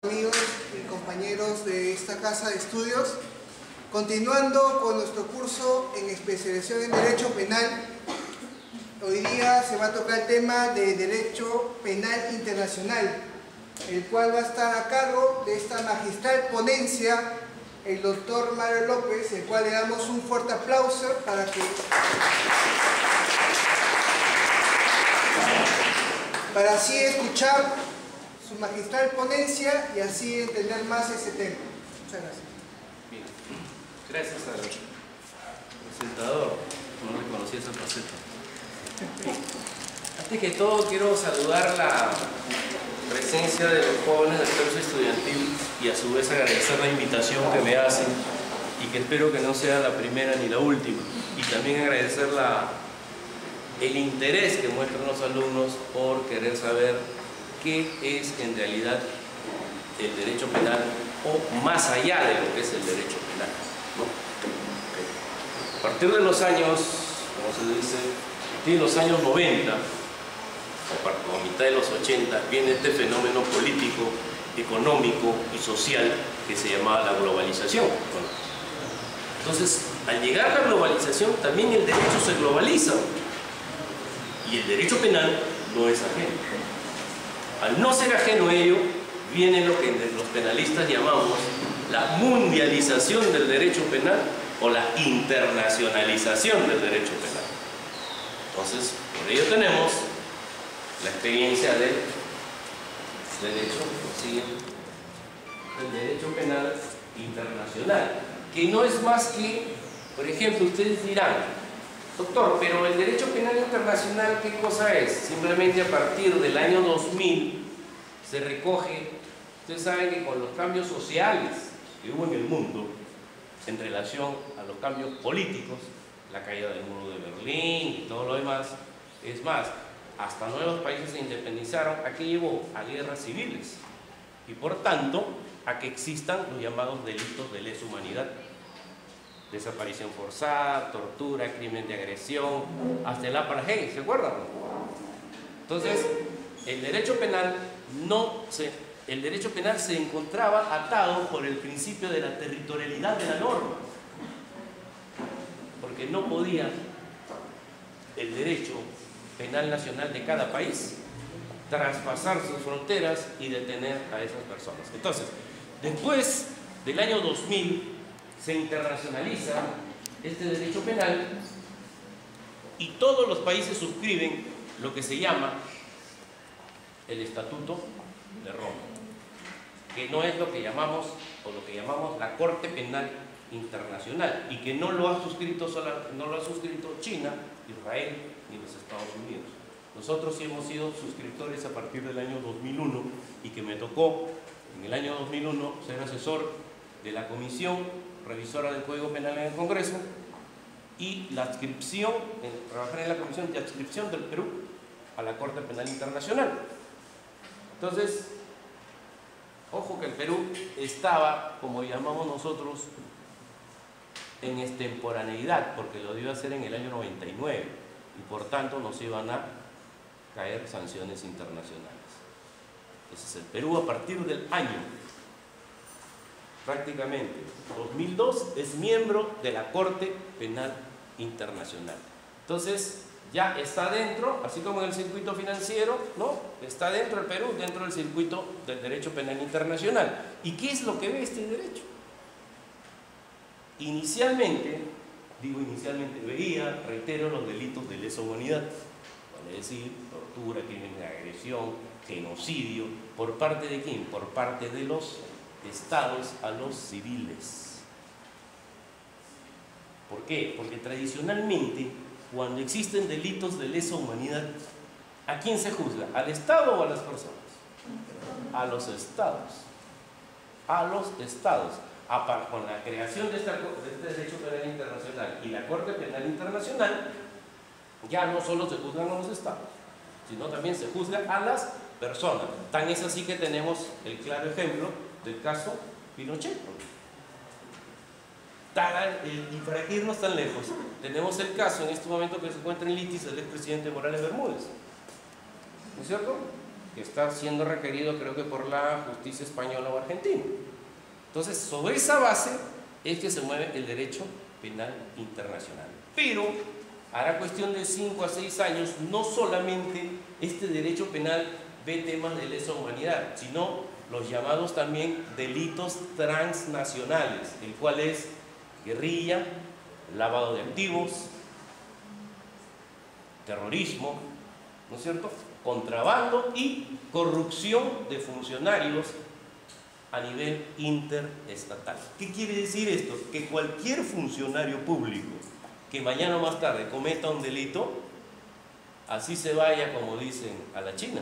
Amigos y compañeros de esta casa de estudios, continuando con nuestro curso en especialización en Derecho Penal, hoy día se va a tocar el tema de Derecho Penal Internacional, el cual va a estar a cargo de esta magistral ponencia el doctor Mario López, el cual le damos un fuerte aplauso para así escuchar su magistral ponencia y así entender más ese tema. Muchas gracias. Bien, gracias al presentador, no reconocí esa faceta. Antes que todo quiero saludar la presencia de los jóvenes del curso estudiantil y a su vez agradecer la invitación que me hacen y que espero que no sea la primera ni la última, y también agradecer el interés que muestran los alumnos por querer saber qué es en realidad el derecho penal o más allá de lo que es el derecho penal, ¿no? Okay. A partir de los años, como se dice, de los años 90 o a mitad de los 80 viene este fenómeno político, económico y social que se llamaba la globalización. Bueno, entonces, al llegar la globalización también el derecho se globaliza y el derecho penal no es ajeno. Al no ser ajeno a ello, viene lo que los penalistas llamamos la mundialización del derecho penal o la internacionalización del derecho penal. Entonces, por ello tenemos la experiencia del derecho penal internacional, que no es más que, por ejemplo, ustedes dirán, doctor, pero el derecho penal internacional, ¿qué cosa es? Simplemente a partir del año 2000 se recoge, ustedes saben que con los cambios sociales que hubo en el mundo en relación a los cambios políticos, la caída del muro de Berlín y todo lo demás, es más, hasta nuevos países se independizaron, ¿a qué llevó? A guerras civiles y por tanto a que existan los llamados delitos de lesa humanidad. Desaparición forzada, tortura, crimen de agresión, hasta el apartheid, ¿se acuerdan? Entonces, el derecho penal se encontraba atado por el principio de la territorialidad de la norma, porque no podía el derecho penal nacional de cada país traspasar sus fronteras y detener a esas personas. Entonces, después del año 2000, se internacionaliza este derecho penal y todos los países suscriben lo que se llama el Estatuto de Roma, que no es lo que llamamos la Corte Penal Internacional y que no lo ha suscrito China, Israel ni los Estados Unidos. Nosotros sí hemos sido suscriptores a partir del año 2001 y que me tocó en el año 2001 ser asesor de la Comisión Revisora del Código Penal en el Congreso y trabajar en la Comisión de Adscripción del Perú a la Corte Penal Internacional. Entonces, ojo que el Perú estaba, como llamamos nosotros, en extemporaneidad, porque lo dio a hacer en el año 99 y por tanto nos iban a caer sanciones internacionales. Entonces el Perú a partir del año prácticamente 2002 es miembro de la Corte Penal Internacional. Entonces ya está dentro, así como en el circuito financiero, ¿no? Está dentro el Perú, dentro del circuito del derecho penal internacional. ¿Y qué es lo que ve este derecho? Inicialmente veía, reitero, los delitos de lesa humanidad, vale decir, tortura, crimen de agresión, genocidio, ¿por parte de quién? Por parte de los estados a los civiles. ¿Por qué? Porque tradicionalmente, cuando existen delitos de lesa humanidad, ¿a quién se juzga? ¿Al Estado o a las personas? A los estados. A los estados. Con la creación de este derecho penal internacional y la Corte Penal Internacional, ya no solo se juzgan a los estados, sino también se juzga a las personas. Tan es así que tenemos el claro ejemplo del caso Pinochet. Y para que irnos tan lejos, tenemos el caso en este momento que se encuentra en litis del expresidente Morales Bermúdez, ¿no es cierto? que está siendo requerido, creo que por la justicia española o argentina. Entonces, sobre esa base es que se mueve el derecho penal internacional. Pero hará cuestión de 5 a 6 años, no solamente este derecho penal ve temas de lesa humanidad, sino los llamados también delitos transnacionales, el cual es guerrilla, lavado de activos, terrorismo, ¿no es cierto?, contrabando y corrupción de funcionarios a nivel interestatal. ¿Qué quiere decir esto? Que cualquier funcionario público que mañana o más tarde cometa un delito, así se vaya, como dicen, a la China,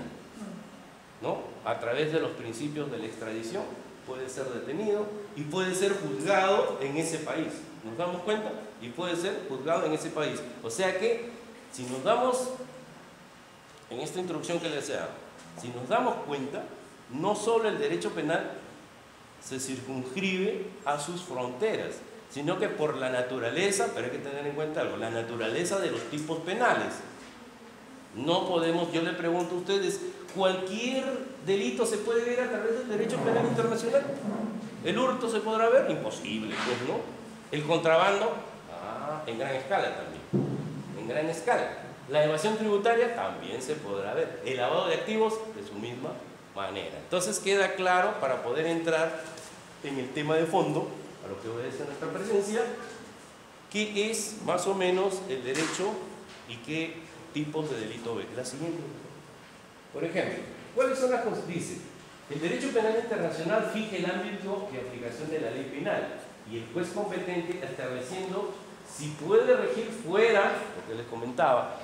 ¿no?, a través de los principios de la extradición, puede ser detenido y puede ser juzgado en ese país. ¿Nos damos cuenta? Y puede ser juzgado en ese país. O sea que, si nos damos, en esta introducción que les he dado, si nos damos cuenta, no solo el derecho penal se circunscribe a sus fronteras, sino que por la naturaleza, pero hay que tener en cuenta algo, la naturaleza de los tipos penales. No podemos, yo le pregunto a ustedes, ¿cualquier delito se puede ver a través del derecho penal internacional? ¿El hurto se podrá ver? Imposible, pues, ¿no? ¿El contrabando? En gran escala también, en gran escala. La evasión tributaria también se podrá ver. El lavado de activos de su misma manera. Entonces queda claro, para poder entrar en el tema de fondo, a lo que obedece nuestra presencia, qué es más o menos el derecho y qué tipos de delito ve. La siguiente. Por ejemplo, ¿cuáles son las cosas? Dice, el derecho penal internacional fija el ámbito de aplicación de la ley penal y el juez competente estableciendo si puede regir fuera, lo que les comentaba,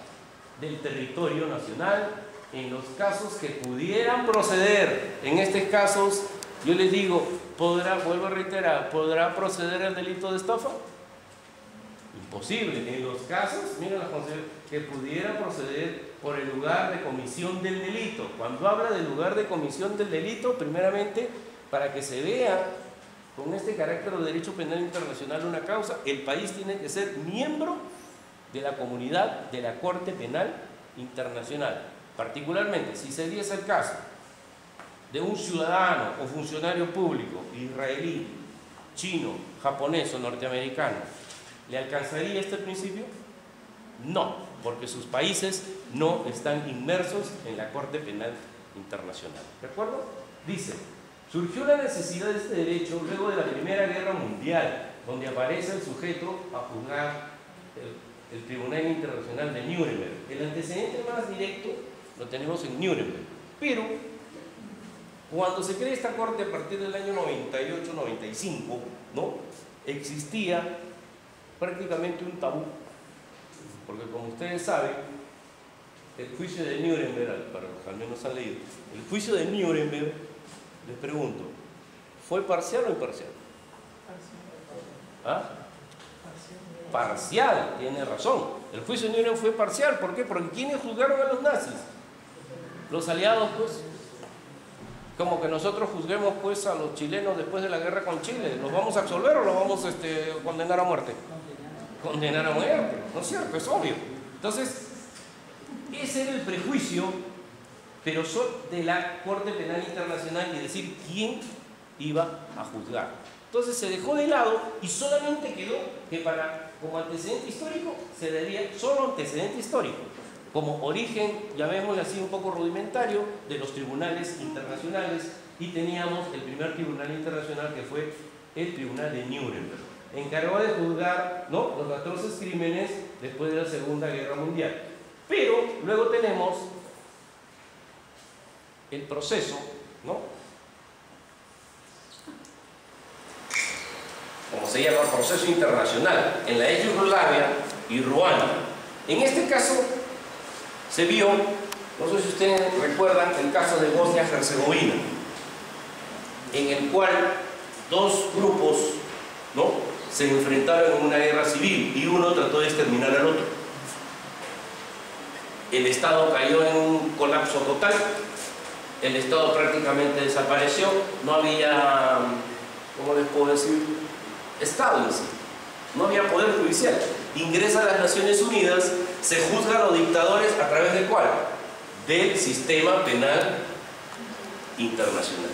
del territorio nacional, en los casos que pudieran proceder. En estos casos, yo les digo, vuelvo a reiterar, ¿podrá proceder el delito de estafa? Imposible. En los casos, miren las consecuencias, que pudiera proceder por el lugar de comisión del delito. Cuando habla del lugar de comisión del delito, primeramente, para que se vea con este carácter de derecho penal internacional una causa, el país tiene que ser miembro de la comunidad de la Corte Penal Internacional. Particularmente, si se diese el caso de un ciudadano o funcionario público israelí, chino, japonés o norteamericano, ¿le alcanzaría este principio? No, porque sus países no están inmersos en la Corte Penal Internacional. ¿De acuerdo? Dice, surgió la necesidad de este derecho luego de la Primera Guerra Mundial, donde aparece el sujeto a juzgar el Tribunal Internacional de Nuremberg. El antecedente más directo lo tenemos en Nuremberg, pero cuando se crea esta corte a partir del año 98-95, ¿no?, existía prácticamente un tabú, porque como ustedes saben, el juicio de Nuremberg, para los que al menos han leído, el juicio de Nuremberg, les pregunto, ¿fue parcial o imparcial? ¿Ah? Parcial, tiene razón. El juicio de Nuremberg fue parcial. ¿Por qué? Porque ¿quiénes juzgaron a los nazis? Los aliados, pues. Como que nosotros juzguemos, pues, a los chilenos después de la guerra con Chile. ¿Los vamos a absolver o los vamos a condenar a muerte? Condenar a muerte, ¿no es cierto? Es obvio. Entonces, ese era el prejuicio, pero de la Corte Penal Internacional, y decir quién iba a juzgar. Entonces se dejó de lado y solamente quedó que como antecedente histórico se daría solo antecedente histórico, como origen, llamémosle así un poco rudimentario, de los tribunales internacionales, y teníamos el primer tribunal internacional que fue el Tribunal de Nuremberg, encargado de juzgar, ¿no?, los atroces crímenes después de la Segunda Guerra Mundial. Pero luego tenemos el proceso, ¿no?, como se llama, proceso internacional, en la ex Yugoslavia y Ruanda. En este caso se vio, no sé si ustedes recuerdan, el caso de Bosnia-Herzegovina, en el cual dos grupos, ¿no?, se enfrentaron en una guerra civil y uno trató de exterminar al otro. El Estado cayó en un colapso total, el Estado prácticamente desapareció, no había, ¿cómo les puedo decir?, Estado en sí, no había poder judicial. Ingresa a las Naciones Unidas, se juzga a los dictadores a través de ¿cuál? Del sistema penal internacional.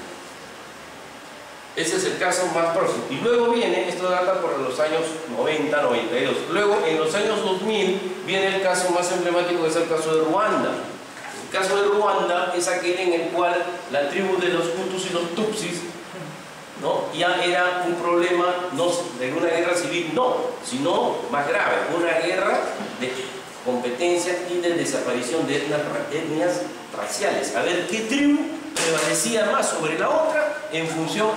Ese es el caso más próximo. Y luego viene, esto data por los años 90, 92. Luego, en los años 2000, viene el caso más emblemático, que es el caso de Ruanda. El caso de Ruanda es aquel en el cual la tribu de los Hutus y los Tutsis, ¿no?, ya era un problema no de una guerra civil, no, sino más grave, una guerra de competencia y de desaparición de etnias raciales. A ver qué tribu prevalecía más sobre la otra en función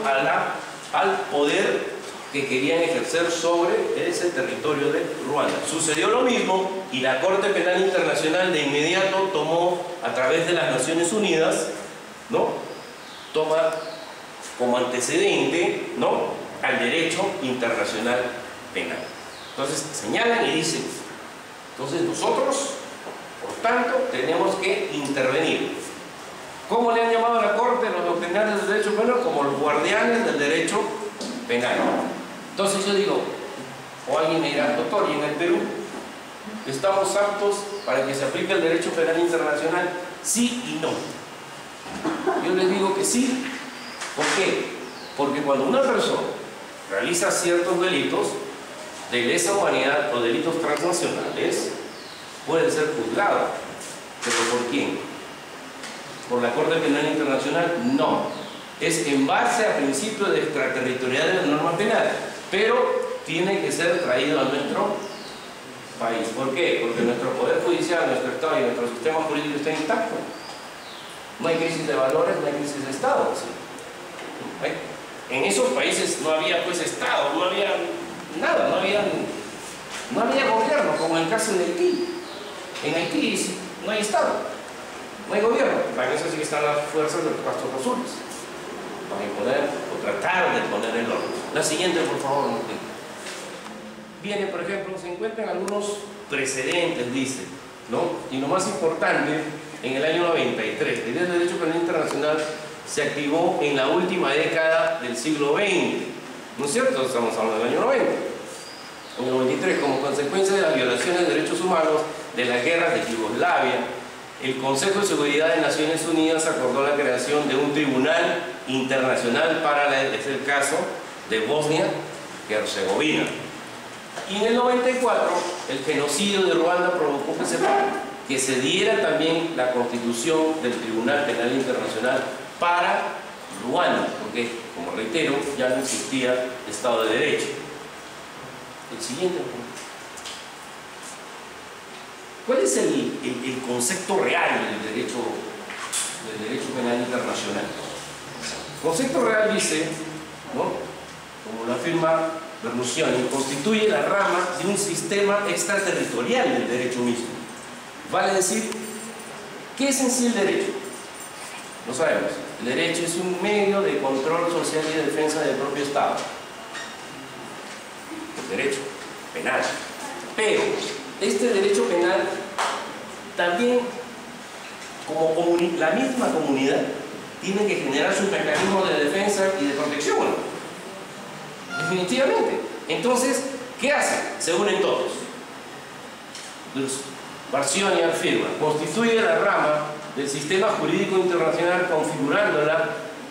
al poder que querían ejercer sobre ese territorio de Ruanda. Sucedió lo mismo y la Corte Penal Internacional de inmediato tomó, a través de las Naciones Unidas, ¿no?, toma como antecedente, ¿no?, al derecho internacional penal. Entonces señalan y dicen, entonces nosotros, por tanto, tenemos que intervenir. ¿Cómo le han llamado a la Corte los doctrinarios del derecho penal? Como los guardianes del derecho penal. Entonces yo digo, o alguien me dirá, doctor, ¿y en el Perú estamos aptos para que se aplique el derecho penal internacional? Sí y no. Yo les digo que sí. ¿Por qué? Porque cuando una persona realiza ciertos delitos de lesa humanidad o delitos transnacionales, puede ser juzgado. ¿Pero por quién? ¿Por la Corte Penal Internacional? No. Es en base a principios de extraterritorialidad de la norma penal, pero tiene que ser traído a nuestro país. ¿Por qué? Porque nuestro poder judicial, nuestro Estado y nuestro sistema jurídico está intacto. No hay crisis de valores, no hay crisis de Estado, ¿sí? En esos países no había pues Estado, no había nada, no había gobierno, como en el caso de Haití. En Haití no hay Estado, no hay gobierno. Para eso sí que están las fuerzas de los pastos azules, para imponer o tratar de poner el orden. La siguiente, por favor. Viene, por ejemplo, se encuentran algunos precedentes, dice, ¿no? Y lo más importante, en el año 93, el derecho penal internacional se activó en la última década del siglo XX, ¿no es cierto? Estamos hablando del año 90. En el 93, como consecuencia de las violaciones de derechos humanos de las guerras de Yugoslavia, el Consejo de Seguridad de Naciones Unidas acordó la creación de un tribunal internacional para es el caso de Bosnia y Herzegovina. Y en el 94, el genocidio de Ruanda provocó que se diera también la constitución del Tribunal Penal Internacional para Ruanda, porque, como reitero, ya no existía Estado de Derecho. El siguiente punto. ¿Cuál es el concepto real del derecho penal internacional? El concepto real dice, ¿no?, como lo afirma Berlusconi, constituye la rama de un sistema extraterritorial del derecho mismo. Vale decir, ¿qué es en sí el derecho? No sabemos. El derecho es un medio de control social y de defensa del propio Estado. El derecho penal. Pero este derecho penal también, como la misma comunidad, tiene que generar sus mecanismos de defensa y de protección. Definitivamente. Entonces, ¿qué hacen? Se unen todos. Barzioni afirma, constituye la rama del sistema jurídico internacional, configurándola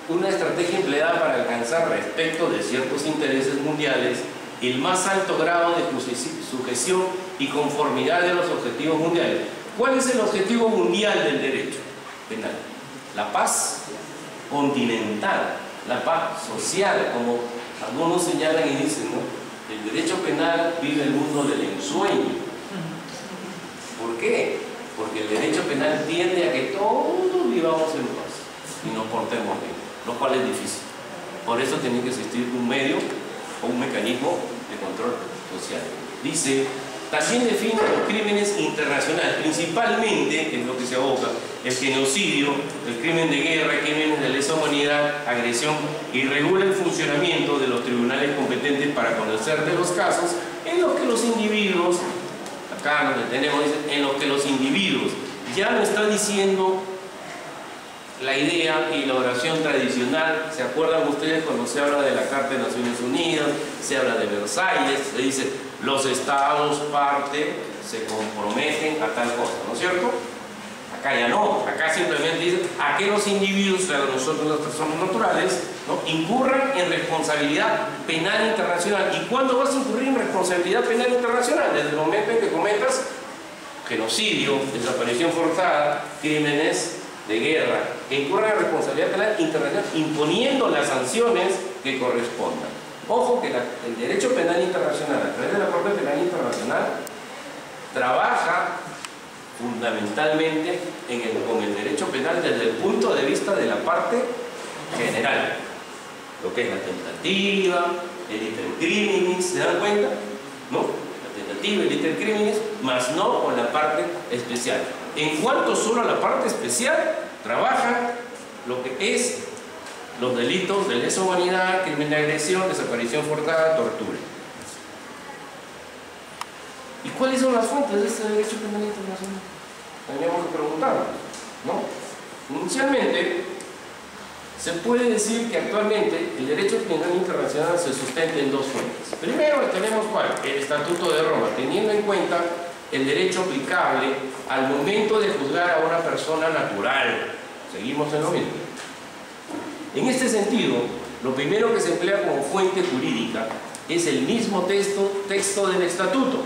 una estrategia empleada para alcanzar, respecto de ciertos intereses mundiales, el más alto grado de sujeción y conformidad de los objetivos mundiales. ¿Cuál es el objetivo mundial del derecho penal? La paz continental, la paz social, como algunos señalan y dicen, ¿no? El derecho penal vive el mundo del ensueño. ¿Por qué? Porque el derecho penal tiende a que todos vivamos en paz y nos portemos bien, lo cual es difícil. Por eso tiene que existir un medio o un mecanismo de control social. Dice, también define los crímenes internacionales, principalmente en lo que se aboca el genocidio, el crimen de guerra, crímenes de lesa humanidad, agresión, y regula el funcionamiento de los tribunales competentes para conocer de los casos en los que los individuos, acá nos detenemos, en los que los individuos, ya no está diciendo la idea y la oración tradicional. ¿Se acuerdan ustedes cuando se habla de la Carta de Naciones Unidas, se habla de Versalles, se dice los estados parte se comprometen a tal cosa, ¿no es cierto? Acá ya no, acá simplemente dice a que los individuos, o sea, nosotros las personas naturales, ¿no?, incurran en responsabilidad penal internacional. ¿Y cuándo vas a incurrir en responsabilidad penal internacional? Desde el momento en que cometas genocidio, desaparición forzada, crímenes de guerra, que incurran en responsabilidad penal internacional, imponiendo las sanciones que correspondan. Ojo que el derecho penal internacional, a través de la Corte Penal Internacional, trabaja fundamentalmente con el derecho penal desde el punto de vista de la parte general, lo que es la tentativa, el iter criminis, ¿se dan cuenta? ¿No? La tentativa, el iter criminis, más no con la parte especial. En cuanto solo a la parte especial, trabaja lo que es los delitos de lesa humanidad, crimen de agresión, desaparición forzada, tortura. ¿Y cuáles son las fuentes de este derecho penal internacional? Tendríamos que preguntarnos, ¿no? Inicialmente, se puede decir que actualmente el derecho penal internacional se sustenta en dos fuentes. Primero tenemos ¿cuál? El Estatuto de Roma, teniendo en cuenta el derecho aplicable al momento de juzgar a una persona natural. Seguimos en lo mismo. En este sentido, lo primero que se emplea como fuente jurídica es el mismo texto del Estatuto,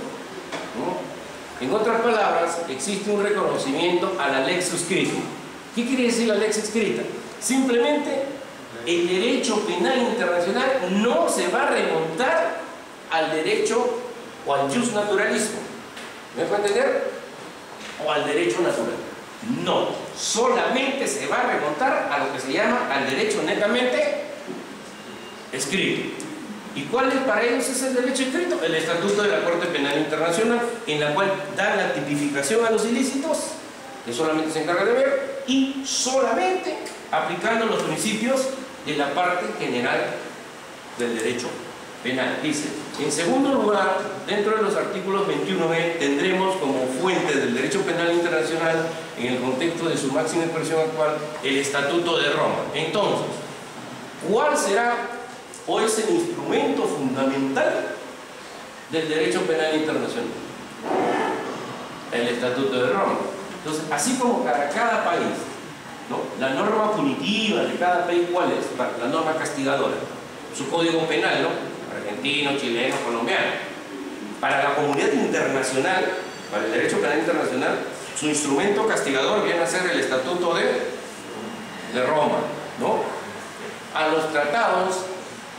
¿no? En otras palabras, existe un reconocimiento a la lex suscrita. ¿Qué quiere decir la lex suscrita? Simplemente, el derecho penal internacional no se va a remontar al derecho o al jus naturalismo. ¿Me dejo entender? O al derecho natural. No, solamente se va a remontar a lo que se llama al derecho netamente escrito. ¿Y cuál es para ellos es el derecho escrito? El Estatuto de la Corte Penal Internacional, en la cual da la tipificación a los ilícitos, que solamente se encarga de ver, y solamente aplicando los principios de la parte general del derecho penal. Dice, en segundo lugar, dentro de los artículos 21b, tendremos como fuente del derecho penal internacional, en el contexto de su máxima expresión actual, el Estatuto de Roma. Entonces, ¿cuál será o es el instrumento fundamental del derecho penal internacional? El Estatuto de Roma. Entonces, así como para cada país, ¿no?, la norma punitiva de cada país, ¿cuál es? La norma castigadora, su código penal, ¿no?, argentino, chileno, colombiano. Para la comunidad internacional, para el derecho penal internacional, su instrumento castigador viene a ser el Estatuto de Roma, ¿no? A los tratados,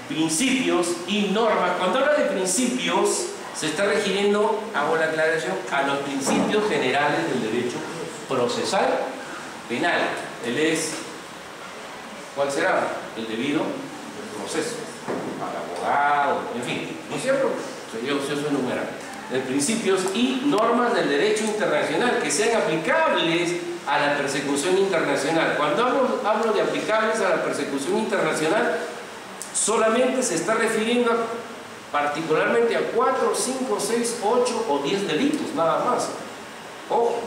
principios y normas. Cuando habla de principios, se está refiriendo, hago la aclaración, a los principios generales del derecho procesal penal. Él es, ¿cuál será? El debido proceso al abogado, en fin, ¿no es cierto? Sería ocioso enumerar. De principios y normas del derecho internacional que sean aplicables a la persecución internacional. Cuando hablo de aplicables a la persecución internacional, solamente se está refiriendo particularmente a 4, 5, 6, 8 o 10 delitos, nada más. Ojo.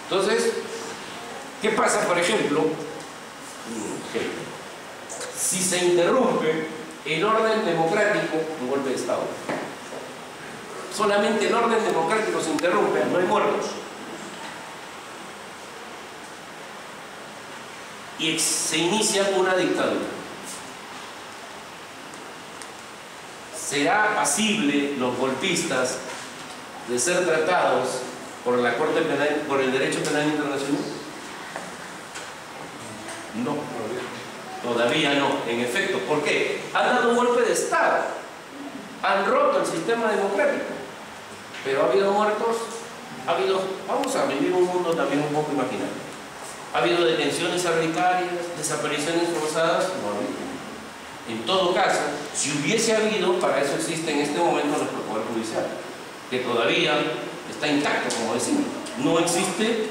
Entonces, ¿qué pasa, por ejemplo? Si se interrumpe el orden democrático, un golpe de Estado. Solamente el orden democrático se interrumpe, no hay muertos. Y se inicia una dictadura. ¿Será pasible los golpistas de ser tratados por la Corte Penal, por el derecho penal internacional? No, todavía no, en efecto. ¿Por qué? Han dado un golpe de Estado, han roto el sistema democrático, pero ha habido muertos, vamos a vivir un mundo también un poco imaginario. ¿Ha habido detenciones arbitrarias, desapariciones forzadas? No. En todo caso, si hubiese habido, para eso existe en este momento nuestro Poder Judicial, que todavía está intacto, como decimos. No existe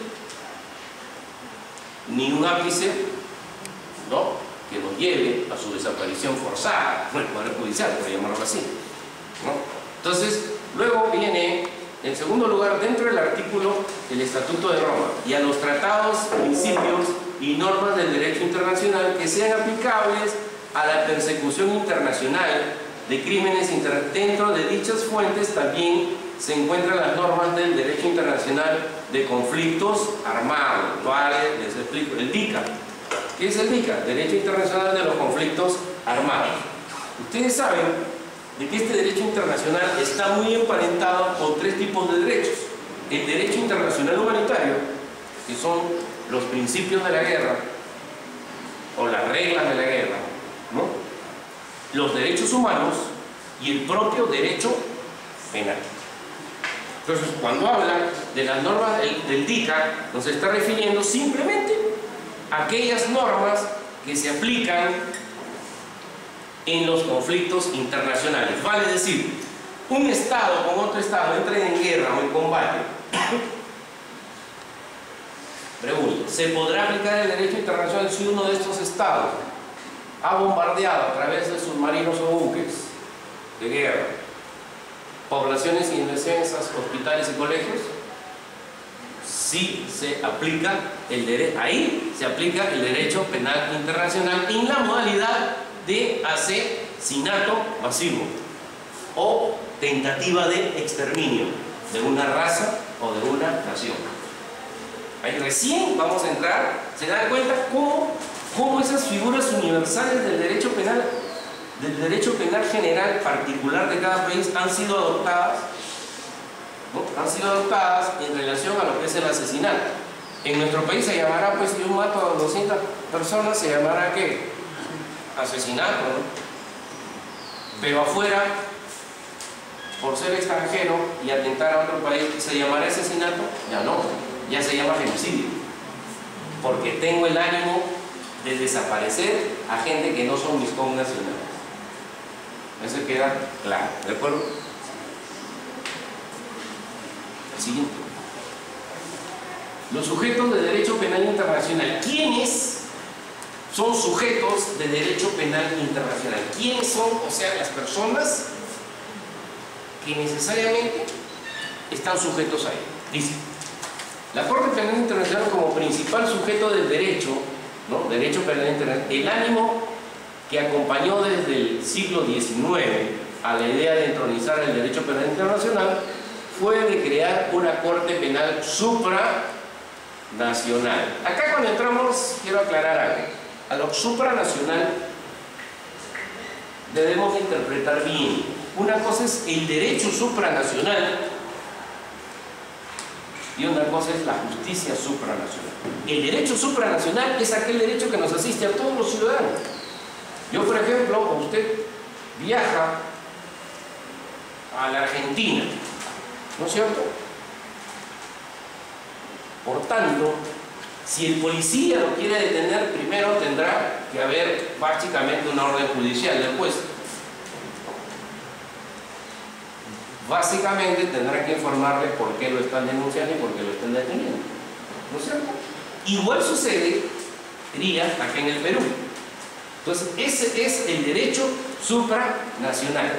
ni un ápice, ¿no?, que nos lleve a su desaparición forzada, el Poder Judicial, por llamarlo así, ¿no? Entonces, luego viene, en segundo lugar, dentro del artículo del Estatuto de Roma, y a los tratados, principios y normas del derecho internacional que sean aplicables a la persecución internacional de crímenes dentro de dichas fuentes también se encuentran las normas del derecho internacional de conflictos armados. Vale, les explico. El DICA. ¿Qué es el DICA? Derecho Internacional de los Conflictos Armados. Ustedes saben de que este derecho internacional está muy emparentado con tres tipos de derechos. El derecho internacional humanitario, que son los principios de la guerra o las reglas de la guerra, ¿no? Los derechos humanos y el propio derecho penal. Entonces, cuando habla de las normas del DICA, nos está refiriendo simplemente a aquellas normas que se aplican en los conflictos internacionales. Vale decir, un Estado con otro Estado entren en guerra o en combate. Pregunto, ¿se podrá aplicar el derecho internacional si uno de estos Estados ha bombardeado a través de submarinos o buques de guerra poblaciones indefensas, hospitales y colegios? Sí se aplica el derecho, ahí se aplica el derecho penal internacional en la modalidad de asesinato masivo o tentativa de exterminio de una raza o de una nación. Ahí recién vamos a entrar, se dan cuenta cómo esas figuras universales del derecho penal general particular de cada país han sido adoptadas, ¿no? Han sido adoptadas en relación a lo que es el asesinato. En nuestro país se llamará, pues, si yo mato a 200 personas, se llamará ¿qué? Asesinato, ¿no? Pero afuera, por ser extranjero y atentar a otro país, ¿se llamará asesinato? Ya no, ya se llama genocidio, porque tengo el ánimo de desaparecer a gente que no son mis connacionales. Eso queda claro, ¿de acuerdo? El siguiente. Los sujetos de derecho penal internacional. ¿Quiénes son sujetos de derecho penal internacional? ¿Quiénes son, o sea, las personas que necesariamente están sujetos a él? Dice, la Corte Penal Internacional como principal sujeto del derecho, ¿no? Derecho penal internacional, el ánimo que acompañó desde el siglo XIX a la idea de entronizar el derecho penal internacional fue de crear una Corte Penal supranacional. Acá cuando entramos quiero aclarar algo. A lo supranacional debemos interpretar bien. Una cosa es el derecho supranacional y una cosa es la justicia supranacional. El derecho supranacional es aquel derecho que nos asiste a todos los ciudadanos. Yo, por ejemplo, usted viaja a la Argentina, ¿no es cierto? Por tanto, si el policía lo quiere detener, primero tendrá que haber básicamente una orden judicial del juez. Básicamente tendrá que informarle por qué lo están denunciando y por qué lo están deteniendo, ¿no es cierto? Igual sucedería acá en el Perú. Entonces, ese es el derecho supranacional.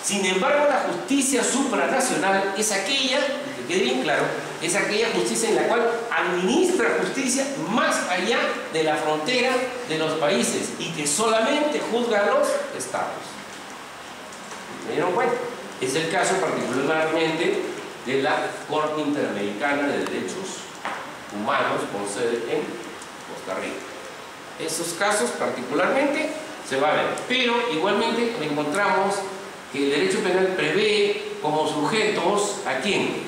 Sin embargo, la justicia supranacional es aquella, que quede bien claro, es aquella justicia en la cual administra justicia más allá de la frontera de los países y que solamente juzga a los estados. ¿Me dieron cuenta? Es el caso particularmente de la Corte Interamericana de Derechos Humanos con sede en Costa Rica. Esos casos particularmente se va a ver, pero igualmente encontramos que el derecho penal prevé como sujetos ¿a quién?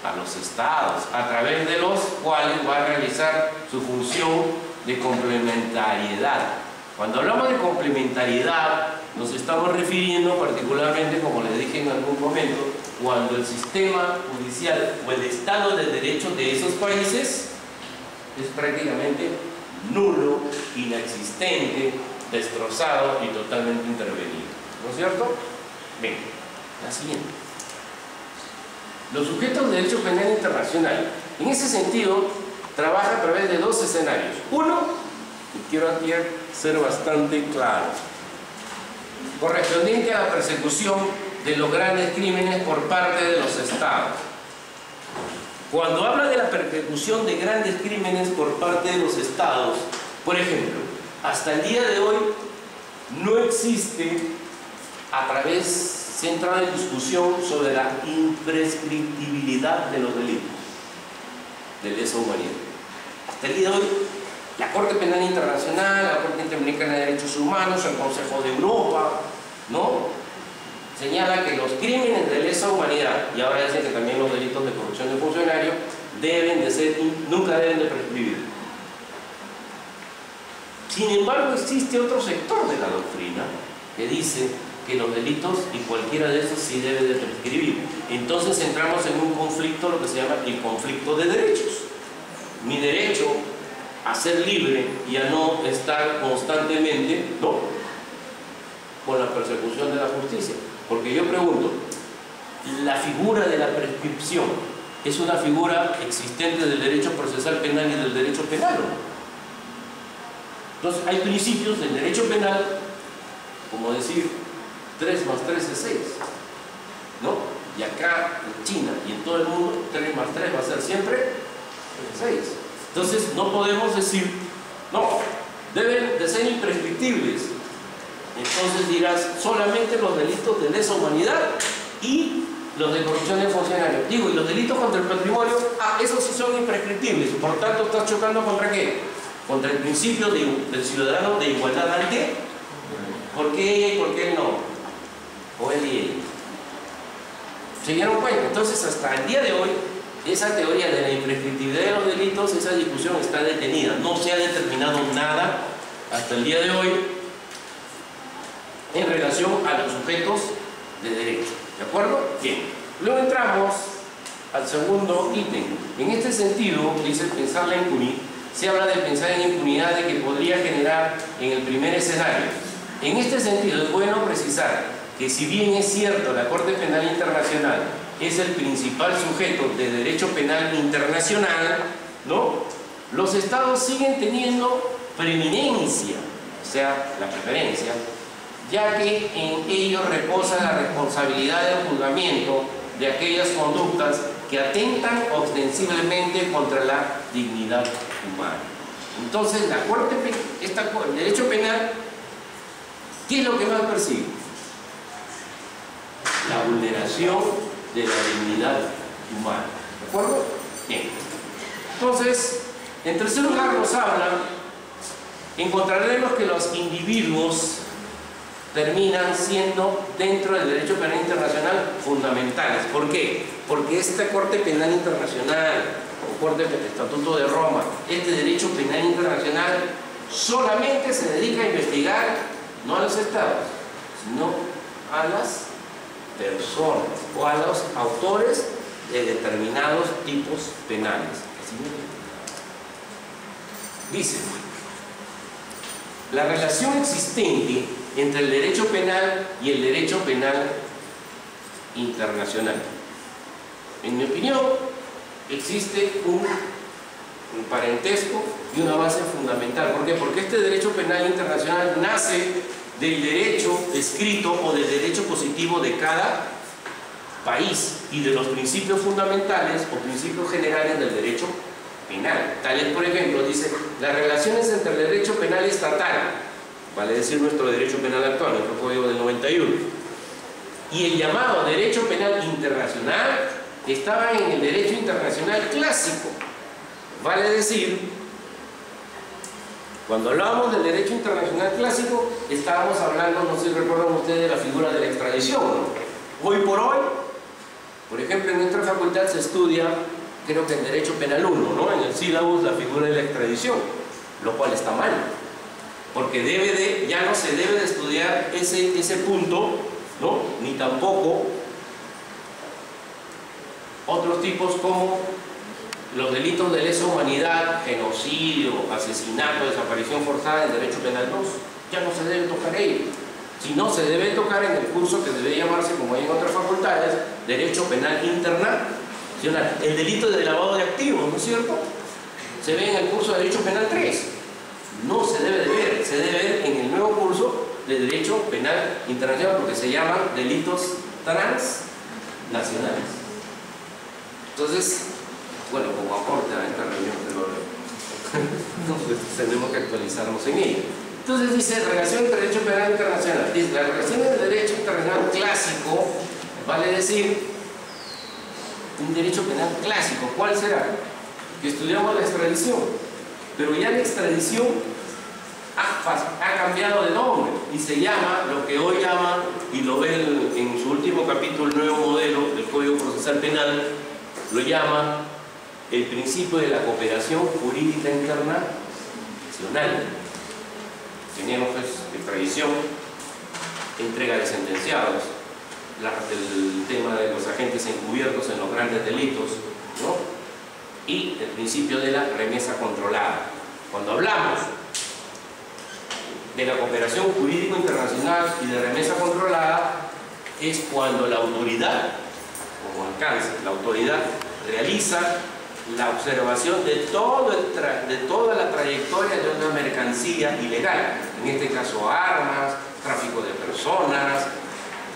A los estados, a través de los cuales va a realizar su función de complementariedad. Cuando hablamos de complementariedad nos estamos refiriendo particularmente, como les dije en algún momento, cuando el sistema judicial o el estado de derecho de esos países es prácticamente nulo, inexistente, destrozado y totalmente intervenido. ¿No es cierto? Bien, la siguiente. Los sujetos de derecho penal internacional, en ese sentido, trabaja a través de dos escenarios. Uno, y quiero aquí ser bastante claro, correspondiente a la persecución de los grandes crímenes por parte de los estados. Cuando habla de la persecución de grandes crímenes por parte de los estados, por ejemplo, hasta el día de hoy no existe, a través, se entra en discusión sobre la imprescriptibilidad de los delitos de lesa humanidad. Hasta el día de hoy, la Corte Penal Internacional, la Corte Interamericana de Derechos Humanos, el Consejo de Europa, ¿no?, señala que los crímenes de lesa humanidad, y ahora dicen que también los delitos de corrupción de funcionarios, nunca deben de prescribir. Sin embargo, existe otro sector de la doctrina que dice que los delitos y cualquiera de estos sí debe de prescribir. Entonces entramos en un conflicto, lo que se llama el conflicto de derechos. Mi derecho a ser libre y a no estar constantemente, ¿no?, con la persecución de la justicia. Porque yo pregunto, ¿la figura de la prescripción es una figura existente del derecho procesal penal y del derecho penal, ¿no? Entonces, hay principios del derecho penal, como decir 3 más 3 es 6, ¿no? Y acá en China y en todo el mundo 3 más 3 va a ser siempre 6. Entonces no podemos decir, no, deben de ser imprescriptibles. Entonces dirás, solamente los delitos de lesa humanidad y los de corrupción de funcionarios. Digo, y los delitos contra el patrimonio, esos sí son imprescriptibles. Por tanto, estás chocando ¿contra qué? Contra el principio del ciudadano de igualdad ante. ¿Por qué ella y por qué él no? O él y ella. ¿Se dieron cuenta? Entonces, hasta el día de hoy, esa teoría de la imprescriptibilidad de los delitos, esa discusión está detenida. No se ha determinado nada hasta el día de hoy en relación a los sujetos de derecho. ¿De acuerdo? Bien. Luego entramos al segundo ítem. En este sentido, dice pensar la impunidad. Se habla de pensar en impunidad de que podría generar en el primer escenario. En este sentido, es bueno precisar que si bien es cierto la Corte Penal Internacional es el principal sujeto de derecho penal internacional, ¿no?, los estados siguen teniendo preeminencia, o sea, la preferencia, ya que en ello reposa la responsabilidad del juzgamiento de aquellas conductas que atentan ostensiblemente contra la dignidad humana. Entonces, la Corte, el derecho penal, ¿qué es lo que más persigue? La vulneración de la dignidad humana. ¿De acuerdo? Bien. Entonces, en tercer lugar nos habla, encontraremos que los individuos terminan siendo dentro del derecho penal internacional fundamentales. ¿Por qué? Porque esta Corte Penal Internacional o Corte del Estatuto de Roma, este derecho penal internacional solamente se dedica a investigar no a los estados, sino a las personas o a los autores de determinados tipos penales. Dice, la relación existente entre el derecho penal y el derecho penal internacional. En mi opinión, existe un parentesco y una base fundamental. ¿Por qué? Porque este derecho penal internacional nace del derecho escrito o del derecho positivo de cada país y de los principios fundamentales o principios generales del derecho penal. Tales, por ejemplo, dice, las relaciones entre el derecho penal estatal, vale decir nuestro derecho penal actual, nuestro Código del 91, y el llamado derecho penal internacional estaban en el derecho internacional clásico. Vale decir, cuando hablábamos del derecho internacional clásico, estábamos hablando, no sé si recuerdan ustedes, de la figura de la extradición, ¿no? Hoy por hoy, por ejemplo, en nuestra facultad se estudia, creo que en Derecho Penal 1, ¿no?, en el sílabus, la figura de la extradición, lo cual está mal, porque ya no se debe de estudiar ese punto, ¿no?, ni tampoco otros tipos como los delitos de lesa humanidad, genocidio, asesinato, desaparición forzada en Derecho Penal 2, ya no se debe tocar ello. Si no, se debe tocar en el curso que debe llamarse, como hay en otras facultades, Derecho Penal Internacional. El delito de lavado de activos, ¿no es cierto?, se ve en el curso de Derecho Penal 3. No se debe de ver, se debe ver en el nuevo curso de Derecho Penal Internacional, porque se llaman delitos transnacionales. Entonces, bueno, como aporte a esta reunión, pero tenemos que actualizarnos en ello. Entonces dice, relación del derecho penal internacional. Dice, la relación del derecho internacional clásico, vale decir, un derecho penal clásico. ¿Cuál será? Que estudiamos la extradición. Pero ya la extradición ha cambiado de nombre y se llama, lo que hoy llaman, y lo ven en su último capítulo, el nuevo modelo del Código Procesal Penal, lo llama el principio de la cooperación jurídica internacional. Teníamos pues extradición, entrega de sentenciados, el tema de los agentes encubiertos en los grandes delitos, ¿no? Y el principio de la remesa controlada. Cuando hablamos de la cooperación jurídico internacional y de remesa controlada, es cuando la autoridad, como alcance, la autoridad realiza la observación de toda la trayectoria de una mercancía ilegal, en este caso armas, tráfico de personas,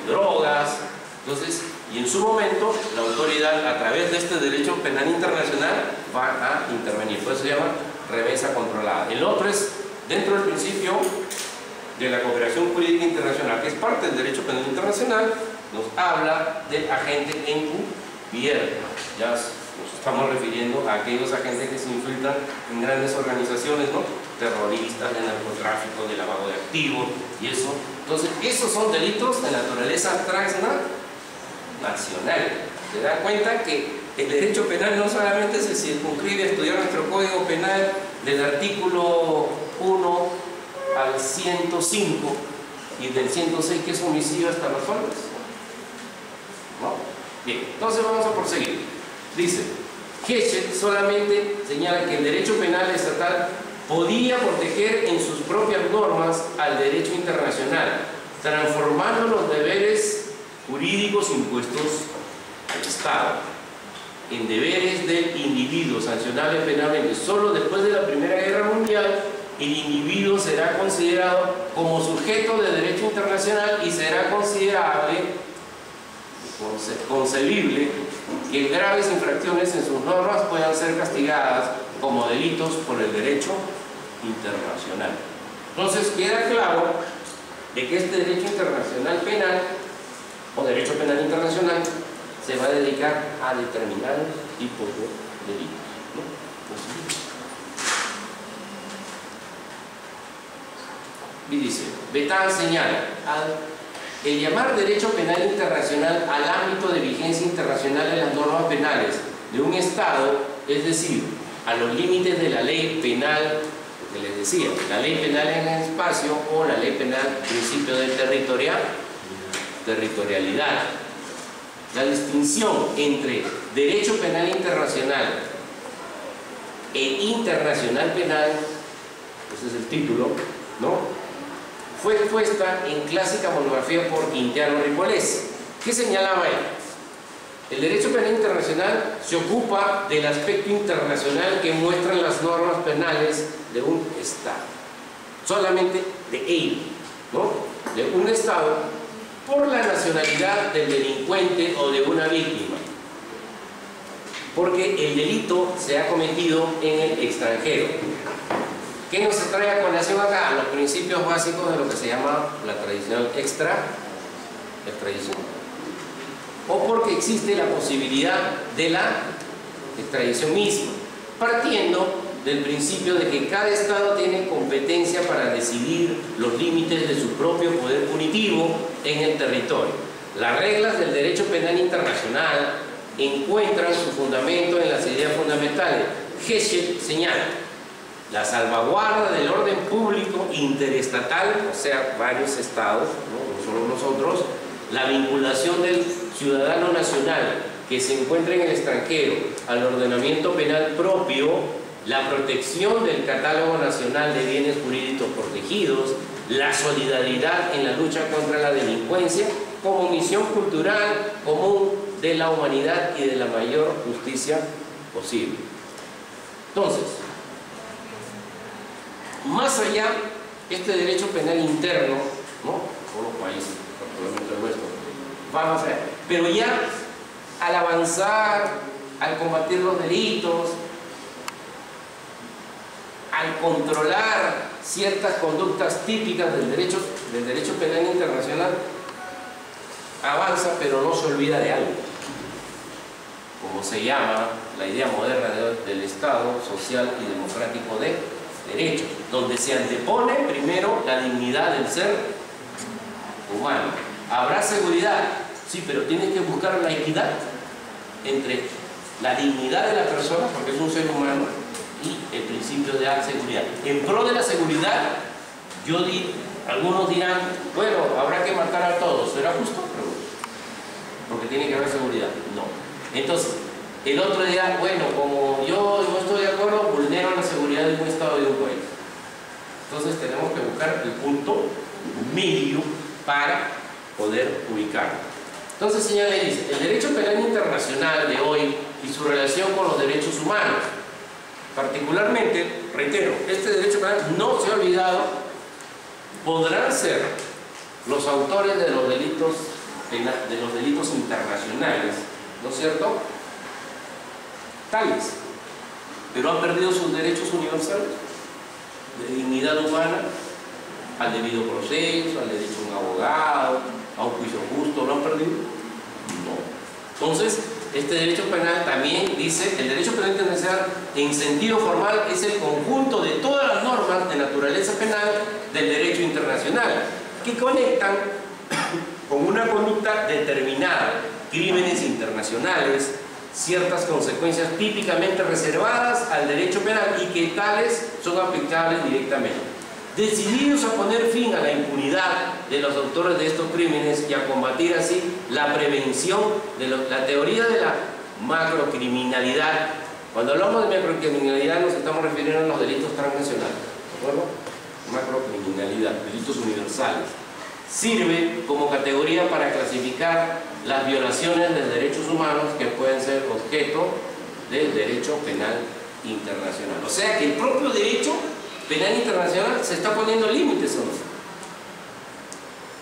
drogas. Entonces, y en su momento la autoridad, a través de este derecho penal internacional, va a intervenir. Por eso se llama remesa controlada. El otro es, dentro del principio de la cooperación jurídica internacional, que es parte del derecho penal internacional, nos habla del agente encubierto. Ya nos estamos refiriendo a aquellos agentes que se infiltran en grandes organizaciones, ¿no? Terroristas, de narcotráfico, de lavado de activos y eso. Entonces, esos son delitos de naturaleza transnacional. Se da cuenta que el derecho penal no solamente se circunscribe a estudiar nuestro Código Penal del artículo 1 al 105 y del 106, que es homicidio, hasta los faltas, ¿no? Bien, entonces vamos a proseguir. Dice, Heschel solamente señala que el derecho penal estatal podía proteger en sus propias normas al derecho internacional, transformando los deberes jurídicos impuestos al Estado en deberes del individuo sancionables penalmente. Solo después de la Primera Guerra Mundial el individuo será considerado como sujeto de derecho internacional y será concebible que graves infracciones en sus normas puedan ser castigadas como delitos por el derecho internacional. Entonces queda claro de que este derecho internacional penal o derecho penal internacional se va a dedicar a determinados tipos de delitos, ¿no? Y dice, Betán señala, el llamar derecho penal internacional al ámbito de vigencia internacional en las normas penales de un Estado, es decir, a los límites de la ley penal, que les decía, la ley penal en el espacio o la ley penal principio de territorialidad. La distinción entre derecho penal internacional e internacional penal, ese es el título, ¿no?, fue expuesta en clásica monografía por Quintiano Ripolés. ¿Qué señalaba él? El derecho penal internacional se ocupa del aspecto internacional que muestran las normas penales de un Estado, solamente de él, ¿no?, de un Estado, por la nacionalidad del delincuente o de una víctima, porque el delito se ha cometido en el extranjero. ¿Qué nos trae a colación acá? Los principios básicos de lo que se llama la tradicional extradición, o porque existe la posibilidad de la extradición misma, partiendo del principio de que cada Estado tiene competencia para decidir los límites de su propio poder punitivo en el territorio. Las reglas del derecho penal internacional encuentran su fundamento en las ideas fundamentales. Heschel señala la salvaguarda del orden público interestatal, o sea, varios estados, no solo nosotros, la vinculación del ciudadano nacional que se encuentra en el extranjero al ordenamiento penal propio, la protección del catálogo nacional de bienes jurídicos protegidos, la solidaridad en la lucha contra la delincuencia como misión cultural común de la humanidad y de la mayor justicia posible. Entonces, más allá, este derecho penal interno, ¿no?, por los países, particularmente el nuestro, vamos a ver, pero ya al avanzar, al combatir los delitos, al controlar ciertas conductas típicas del derecho penal internacional, avanza pero no se olvida de algo, como se llama la idea moderna del Estado social y democrático de derecho, donde se antepone primero la dignidad del ser humano. Habrá seguridad, sí, pero tienes que buscar la equidad entre la dignidad de la persona, porque es un ser humano, y el principio de la seguridad. En pro de la seguridad, algunos dirán, bueno, habrá que matar a todos. ¿Será justo? Porque tiene que haber seguridad. No. Entonces, el otro dirá, bueno, como yo no estoy de acuerdo, vulnero la seguridad de un Estado y de un país. Entonces tenemos que buscar el punto medio para poder ubicarlo. Entonces, señala y dice, el derecho penal internacional de hoy y su relación con los derechos humanos. Particularmente, reitero, este derecho penal no se ha olvidado, podrán ser los autores de los delitos internacionales, ¿no es cierto?, tales, pero han perdido sus derechos universales de dignidad humana, al debido proceso, al derecho a un abogado, a un juicio justo. ¿Lo han perdido? No. Entonces, este derecho penal también dice, el derecho penal internacional en sentido formal es el conjunto de todas las normas de naturaleza penal del derecho internacional que conectan con una conducta determinada, crímenes internacionales, ciertas consecuencias típicamente reservadas al derecho penal y que tales son aplicables directamente. Decididos a poner fin a la impunidad de los autores de estos crímenes y a combatir así la prevención de la teoría de la macrocriminalidad. Cuando hablamos de macrocriminalidad nos estamos refiriendo a los delitos transnacionales, ¿de acuerdo? Macrocriminalidad, delitos universales. Sirve como categoría para clasificar las violaciones de derechos humanos que pueden ser objeto del derecho penal internacional. O sea que el propio derecho penal internacional se está poniendo límites a nosotros.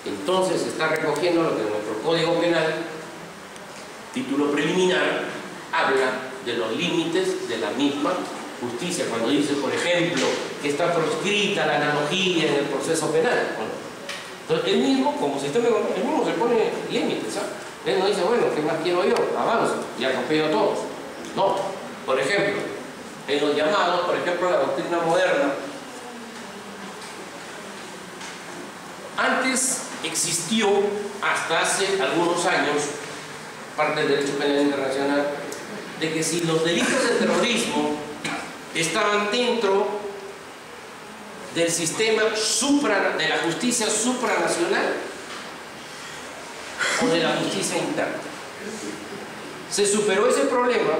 Entonces se está recogiendo lo que nuestro Código Penal, título preliminar, habla de los límites de la misma justicia. Cuando dice, por ejemplo, que está proscrita la analogía en el proceso penal. Bueno, entonces él mismo, como sistema, él mismo se pone límites, ¿sabes? Él no dice, bueno, ¿qué más quiero yo? Avanzo y atropello a todos. No. Por ejemplo, en los llamados, por ejemplo, la doctrina moderna, antes existió, hasta hace algunos años, parte del derecho penal internacional, de que si los delitos de terrorismo estaban dentro del sistema de la justicia supranacional o de la justicia interna. Se superó ese problema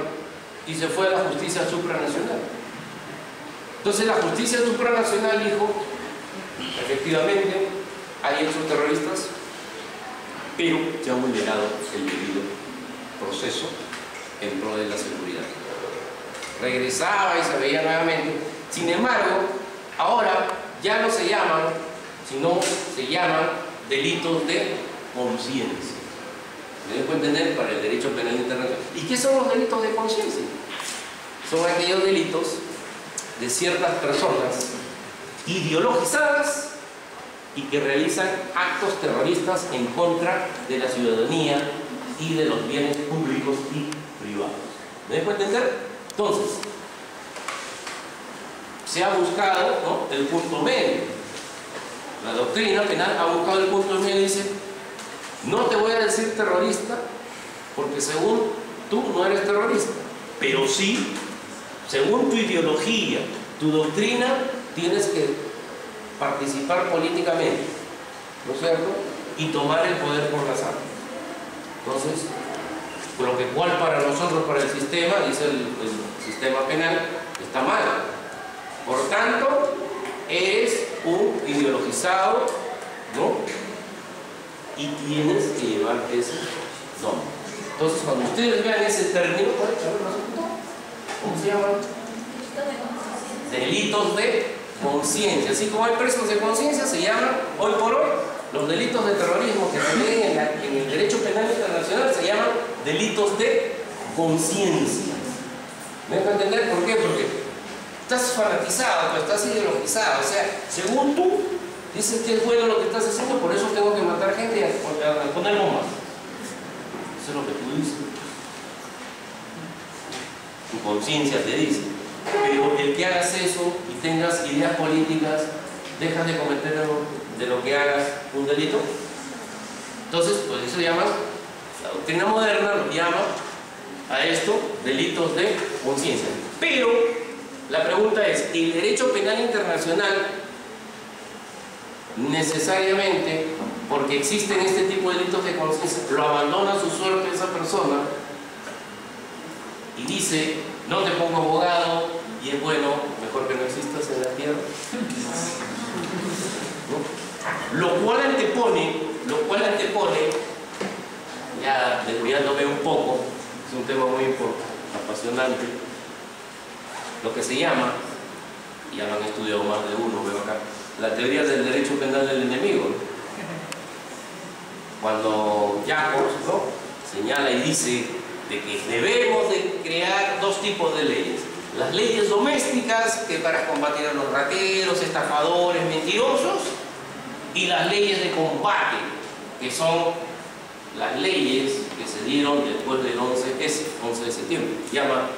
y se fue a la justicia supranacional. Entonces la justicia supranacional dijo, efectivamente, hay hechos terroristas, pero se ha vulnerado el debido proceso en pro de la seguridad. Regresaba y se veía nuevamente. Sin embargo, ahora ya no se llaman, sino se llaman delitos de conciencia. ¿Me dejo entender? Para el derecho penal internacional. ¿Y qué son los delitos de conciencia? Son aquellos delitos de ciertas personas ideologizadas y que realizan actos terroristas en contra de la ciudadanía y de los bienes públicos y privados. ¿Me dejo entender? Entonces, se ha buscado, ¿no?, el punto medio. La doctrina penal ha buscado el punto medio y dice, no te voy a decir terrorista porque según tú no eres terrorista, pero sí, según tu ideología, tu doctrina, tienes que participar políticamente, ¿no es cierto?, y tomar el poder por las armas. Entonces, lo que cual para nosotros, para el sistema, dice el sistema penal, está mal. Por tanto, eres un ideologizado, ¿no?, y tienes que llevar ese nombre. Entonces, cuando ustedes vean ese término, ¿cómo se llama? Delitos de conciencia. Así como hay presos de conciencia, se llaman, hoy por hoy, los delitos de terrorismo que se ven en el derecho penal internacional se llaman delitos de conciencia. ¿Me dejo entender por qué? Porque estás fanatizado, pues estás ideologizado. O sea, según tú, dices que es bueno lo que estás haciendo, por eso tengo que matar gente y a poner bombas. Eso es lo que tú dices. Tu conciencia te dice. Pero el que hagas eso y tengas ideas políticas, dejas de cometer de lo que hagas un delito. Entonces, pues eso llama, la doctrina moderna lo llama a esto delitos de conciencia. Pero la pregunta es, ¿el derecho penal internacional necesariamente, porque existen este tipo de delitos de conciencia, lo abandona a su suerte esa persona y dice, no te pongo abogado y es bueno, mejor que no existas en la tierra? ¿No? Lo cual antepone, ya desviándome un poco, es un tema muy apasionante, lo que se llama, y ya lo han estudiado más de uno, veo acá, la teoría del derecho penal del enemigo, ¿no? Cuando Jacobs, ¿no?, señala y dice de que debemos de crear dos tipos de leyes: las leyes domésticas, que para combatir a los rateros, estafadores, mentirosos, y las leyes de combate, que son las leyes que se dieron después del 11 de septiembre. Llama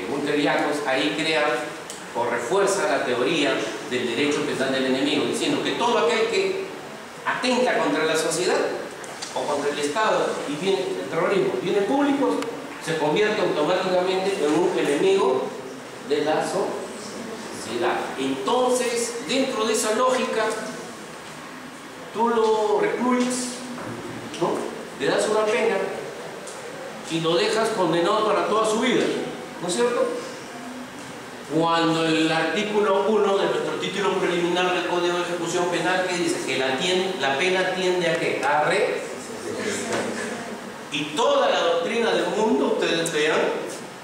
Gunther Jacobs, ahí crea o refuerza la teoría del derecho penal del enemigo, diciendo que todo aquel que atenta contra la sociedad o contra el Estado y viene el terrorismo, viene público, se convierte automáticamente en un enemigo de la sociedad. Entonces, dentro de esa lógica, tú lo recluyes, ¿no?, le das una pena y lo dejas condenado para toda su vida, ¿no es cierto? Cuando el artículo 1 de nuestro título preliminar del Código de Ejecución Penal, que dice que la pena tiende a ¿qué? A y toda la doctrina del mundo, ustedes vean,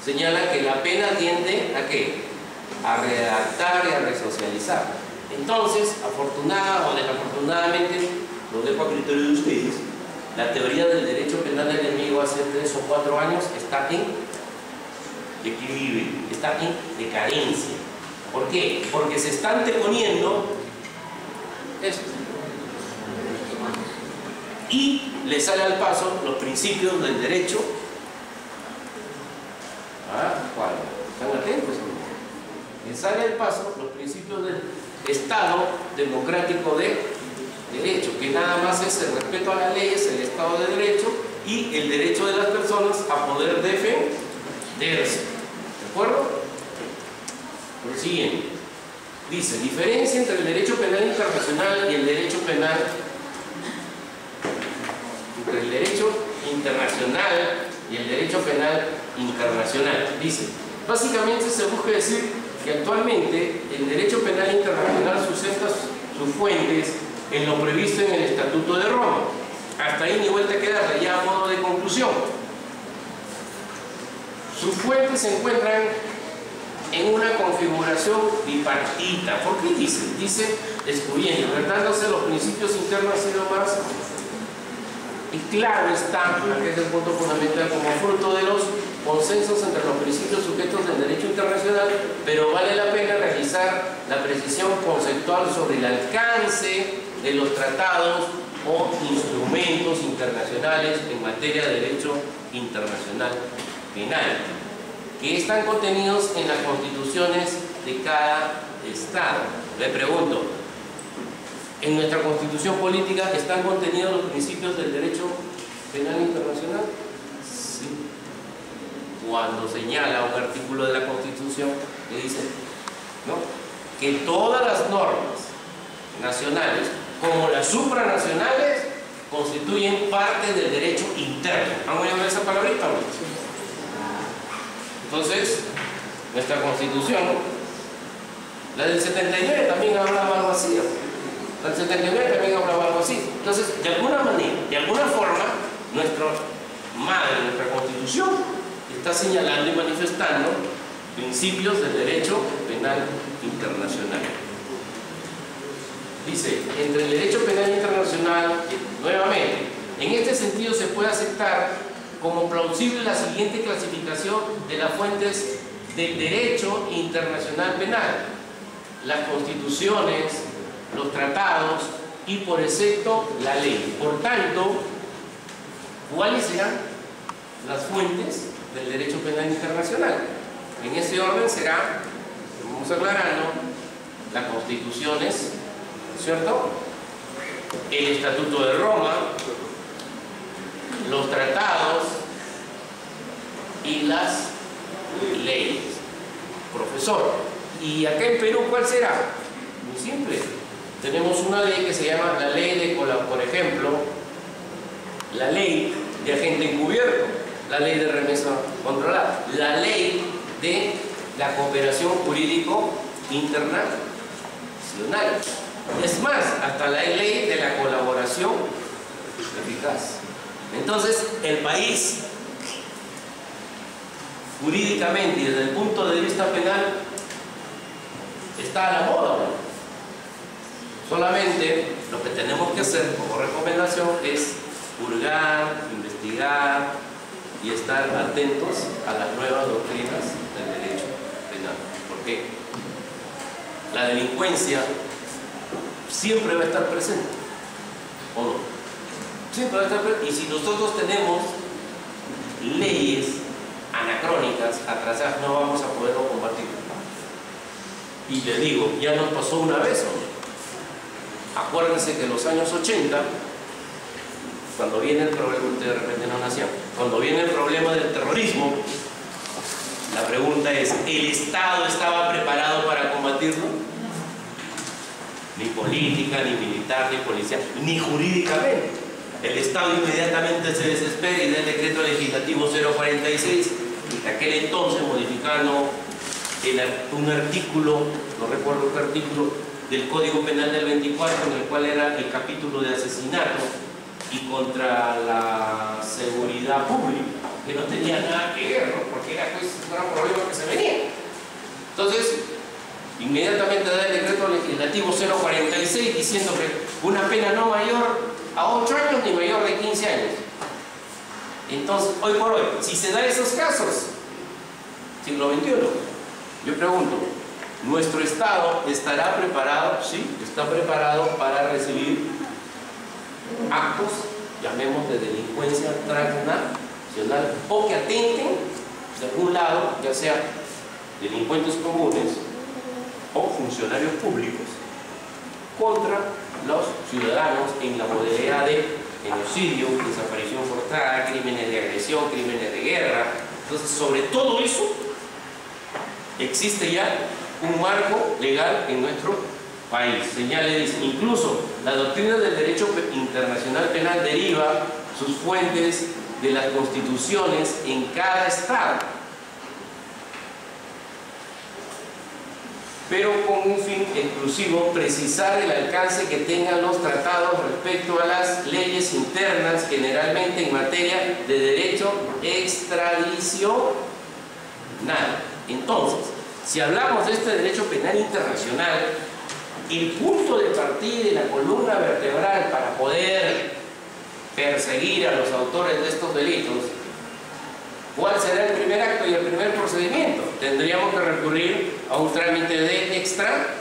señala que la pena tiende a ¿qué? A redactar y a resocializar. Entonces, afortunada o desafortunadamente, lo dejo a criterio de ustedes, la teoría del derecho penal del enemigo hace 3 o 4 años está en equilibrio, está en decadencia. ¿Por qué? Porque se está anteponiendo esto y le sale al paso los principios del derecho. ¿Cuál? ¿Están atentos? Le sale al paso los principios del Estado democrático de derecho, que nada más es el respeto a las leyes, el Estado de Derecho y el derecho de las personas a poder defenderse. ¿De acuerdo? Por el siguiente. Dice, diferencia entre el derecho penal internacional y el derecho penal. Entre el derecho internacional y el derecho penal internacional. Dice, básicamente se busca decir que actualmente el derecho penal internacional sustenta sus fuentes en lo previsto en el Estatuto de Roma. Hasta ahí ni vuelta que darle, ya a modo de conclusión. Sus fuentes se encuentran en una configuración bipartita. ¿Por qué dice? Dice, excluyendo, retándose los principios internos y lo más. Y claro está, que es el punto fundamental, como fruto de los consensos entre los principios sujetos del derecho internacional, pero vale la pena realizar la precisión conceptual sobre el alcance de los tratados o instrumentos internacionales en materia de derecho internacional penal, que están contenidos en las constituciones de cada Estado. Le pregunto, ¿en nuestra constitución política están contenidos los principios del derecho penal internacional? Sí. Cuando señala un artículo de la Constitución que dice, ¿no?, que todas las normas nacionales como las supranacionales constituyen parte del derecho interno. ¿Han oído esa palabrita? Entonces, nuestra Constitución, la del 79 también hablaba algo así. La del 79 también hablaba algo así. Entonces, de alguna manera, de alguna forma, nuestra madre, nuestra Constitución, está señalando y manifestando principios del derecho penal internacional. Dice, entre el derecho penal internacional, nuevamente, en este sentido se puede aceptar como plausible la siguiente clasificación de las fuentes del derecho internacional penal, las constituciones, los tratados y por excepto la ley. Por tanto, ¿cuáles serán las fuentes del derecho penal internacional? En ese orden será, vamos aclarando, las constituciones, ¿cierto?, el Estatuto de Roma, los tratados y las leyes. Profesor, ¿y acá en Perú cuál será? Muy simple. Tenemos una ley que se llama la ley de por ejemplo, la ley de agente encubierto, la ley de remesa controlada, la ley de la cooperación jurídico internacional. Es más, hasta la ley de la colaboración eficaz. Entonces, el país, jurídicamente y desde el punto de vista penal, está a la moda. Solamente lo que tenemos que hacer como recomendación es purgar, investigar y estar atentos a las nuevas doctrinas del derecho penal. ¿Por qué? La delincuencia siempre va a estar presente, ¿o no? Siempre va a estar presente. Y si nosotros tenemos leyes anacrónicas, atrasadas, no vamos a poderlo combatir. Y le digo, ya nos pasó una vez, ¿no? Acuérdense que en los años 80, cuando viene el problema, ustedes de repente no nacían, cuando viene el problema del terrorismo, la pregunta es, ¿el Estado estaba preparado para combatirlo? Ni política, ni militar, ni policial, ni jurídicamente. El Estado inmediatamente se desespera y da el decreto legislativo 046, y de aquel entonces modificando un artículo, no recuerdo qué artículo, del Código Penal del 24, en el cual era el capítulo de asesinato y contra la seguridad pública, que no tenía nada que ver, ¿no? Porque era pues, un gran problema que se venía. Entonces, inmediatamente da el decreto legislativo 046 diciendo que una pena no mayor a 8 años ni mayor de 15 años. Entonces, hoy por hoy, si se dan esos casos, siglo XXI, yo pregunto, ¿nuestro Estado estará preparado? Sí, está preparado para recibir actos, llamemos de delincuencia transnacional, o que atenten de algún lado, ya sea delincuentes comunes o funcionarios públicos, contra los ciudadanos en la modalidad de genocidio, desaparición forzada, crímenes de agresión, crímenes de guerra? Entonces, sobre todo eso, existe ya un marco legal en nuestro país. Señale, dice, incluso la doctrina del derecho internacional penal deriva sus fuentes de las constituciones en cada estado, pero con un fin exclusivo, precisar el alcance que tengan los tratados respecto a las leyes internas, generalmente en materia de derecho extradicional. Entonces, si hablamos de este derecho penal internacional, el punto de partida y la columna vertebral para poder perseguir a los autores de estos delitos, ¿cuál será el primer acto y el primer procedimiento? Tendríamos que recurrir a un trámite de extradición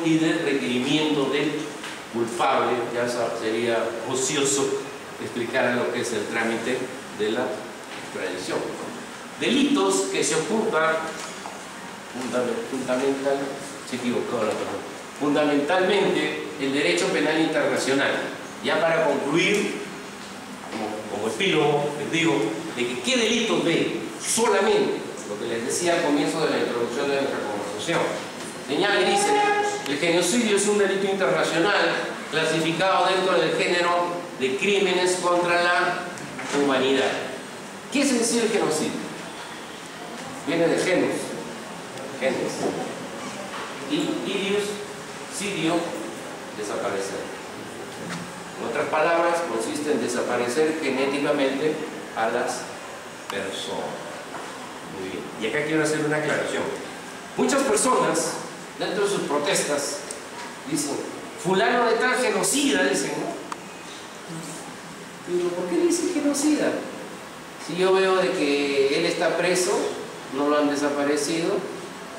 y de requerimiento del culpable. Ya sería ocioso explicar lo que es el trámite de la extradición. Delitos que se ocupan fundamentalmente el derecho penal internacional. Ya para concluir, como epílogo, les digo de que qué delitos ve solamente lo que les decía al comienzo de la introducción de nuestra conversación. Señala y dice, el genocidio es un delito internacional clasificado dentro del género de crímenes contra la humanidad. ¿Qué es decir el genocidio? Viene de genos, y idios, sidio, desaparecer. En otras palabras, consiste en desaparecer genéticamente a las personas. Muy bien. Y acá quiero hacer una aclaración. Muchas personas, dentro de sus protestas, dicen, fulano de tal genocida, dicen, ¿no? Pero ¿por qué le dicen genocida? Si yo veo de que él está preso no lo han desaparecido,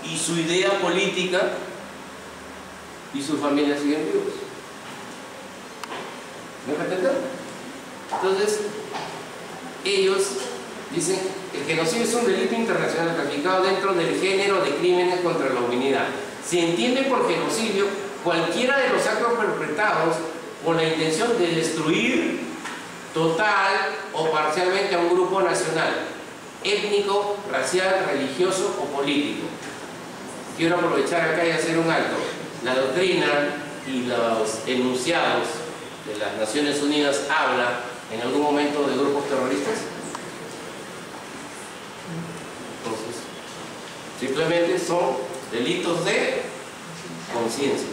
y su idea política y su familia siguen vivos. ¿Me deja entender? Entonces, ellos dicen que el genocidio es un delito internacional calificado dentro del género de crímenes contra la humanidad. Se entiende por genocidio cualquiera de los actos perpetrados con la intención de destruir total o parcialmente a un grupo nacional, étnico, racial, religioso o político. Quiero aprovechar acá y hacer un alto. La doctrina y los enunciados de las Naciones Unidas habla en algún momento de grupos terroristas. Entonces, simplemente son delitos de conciencia,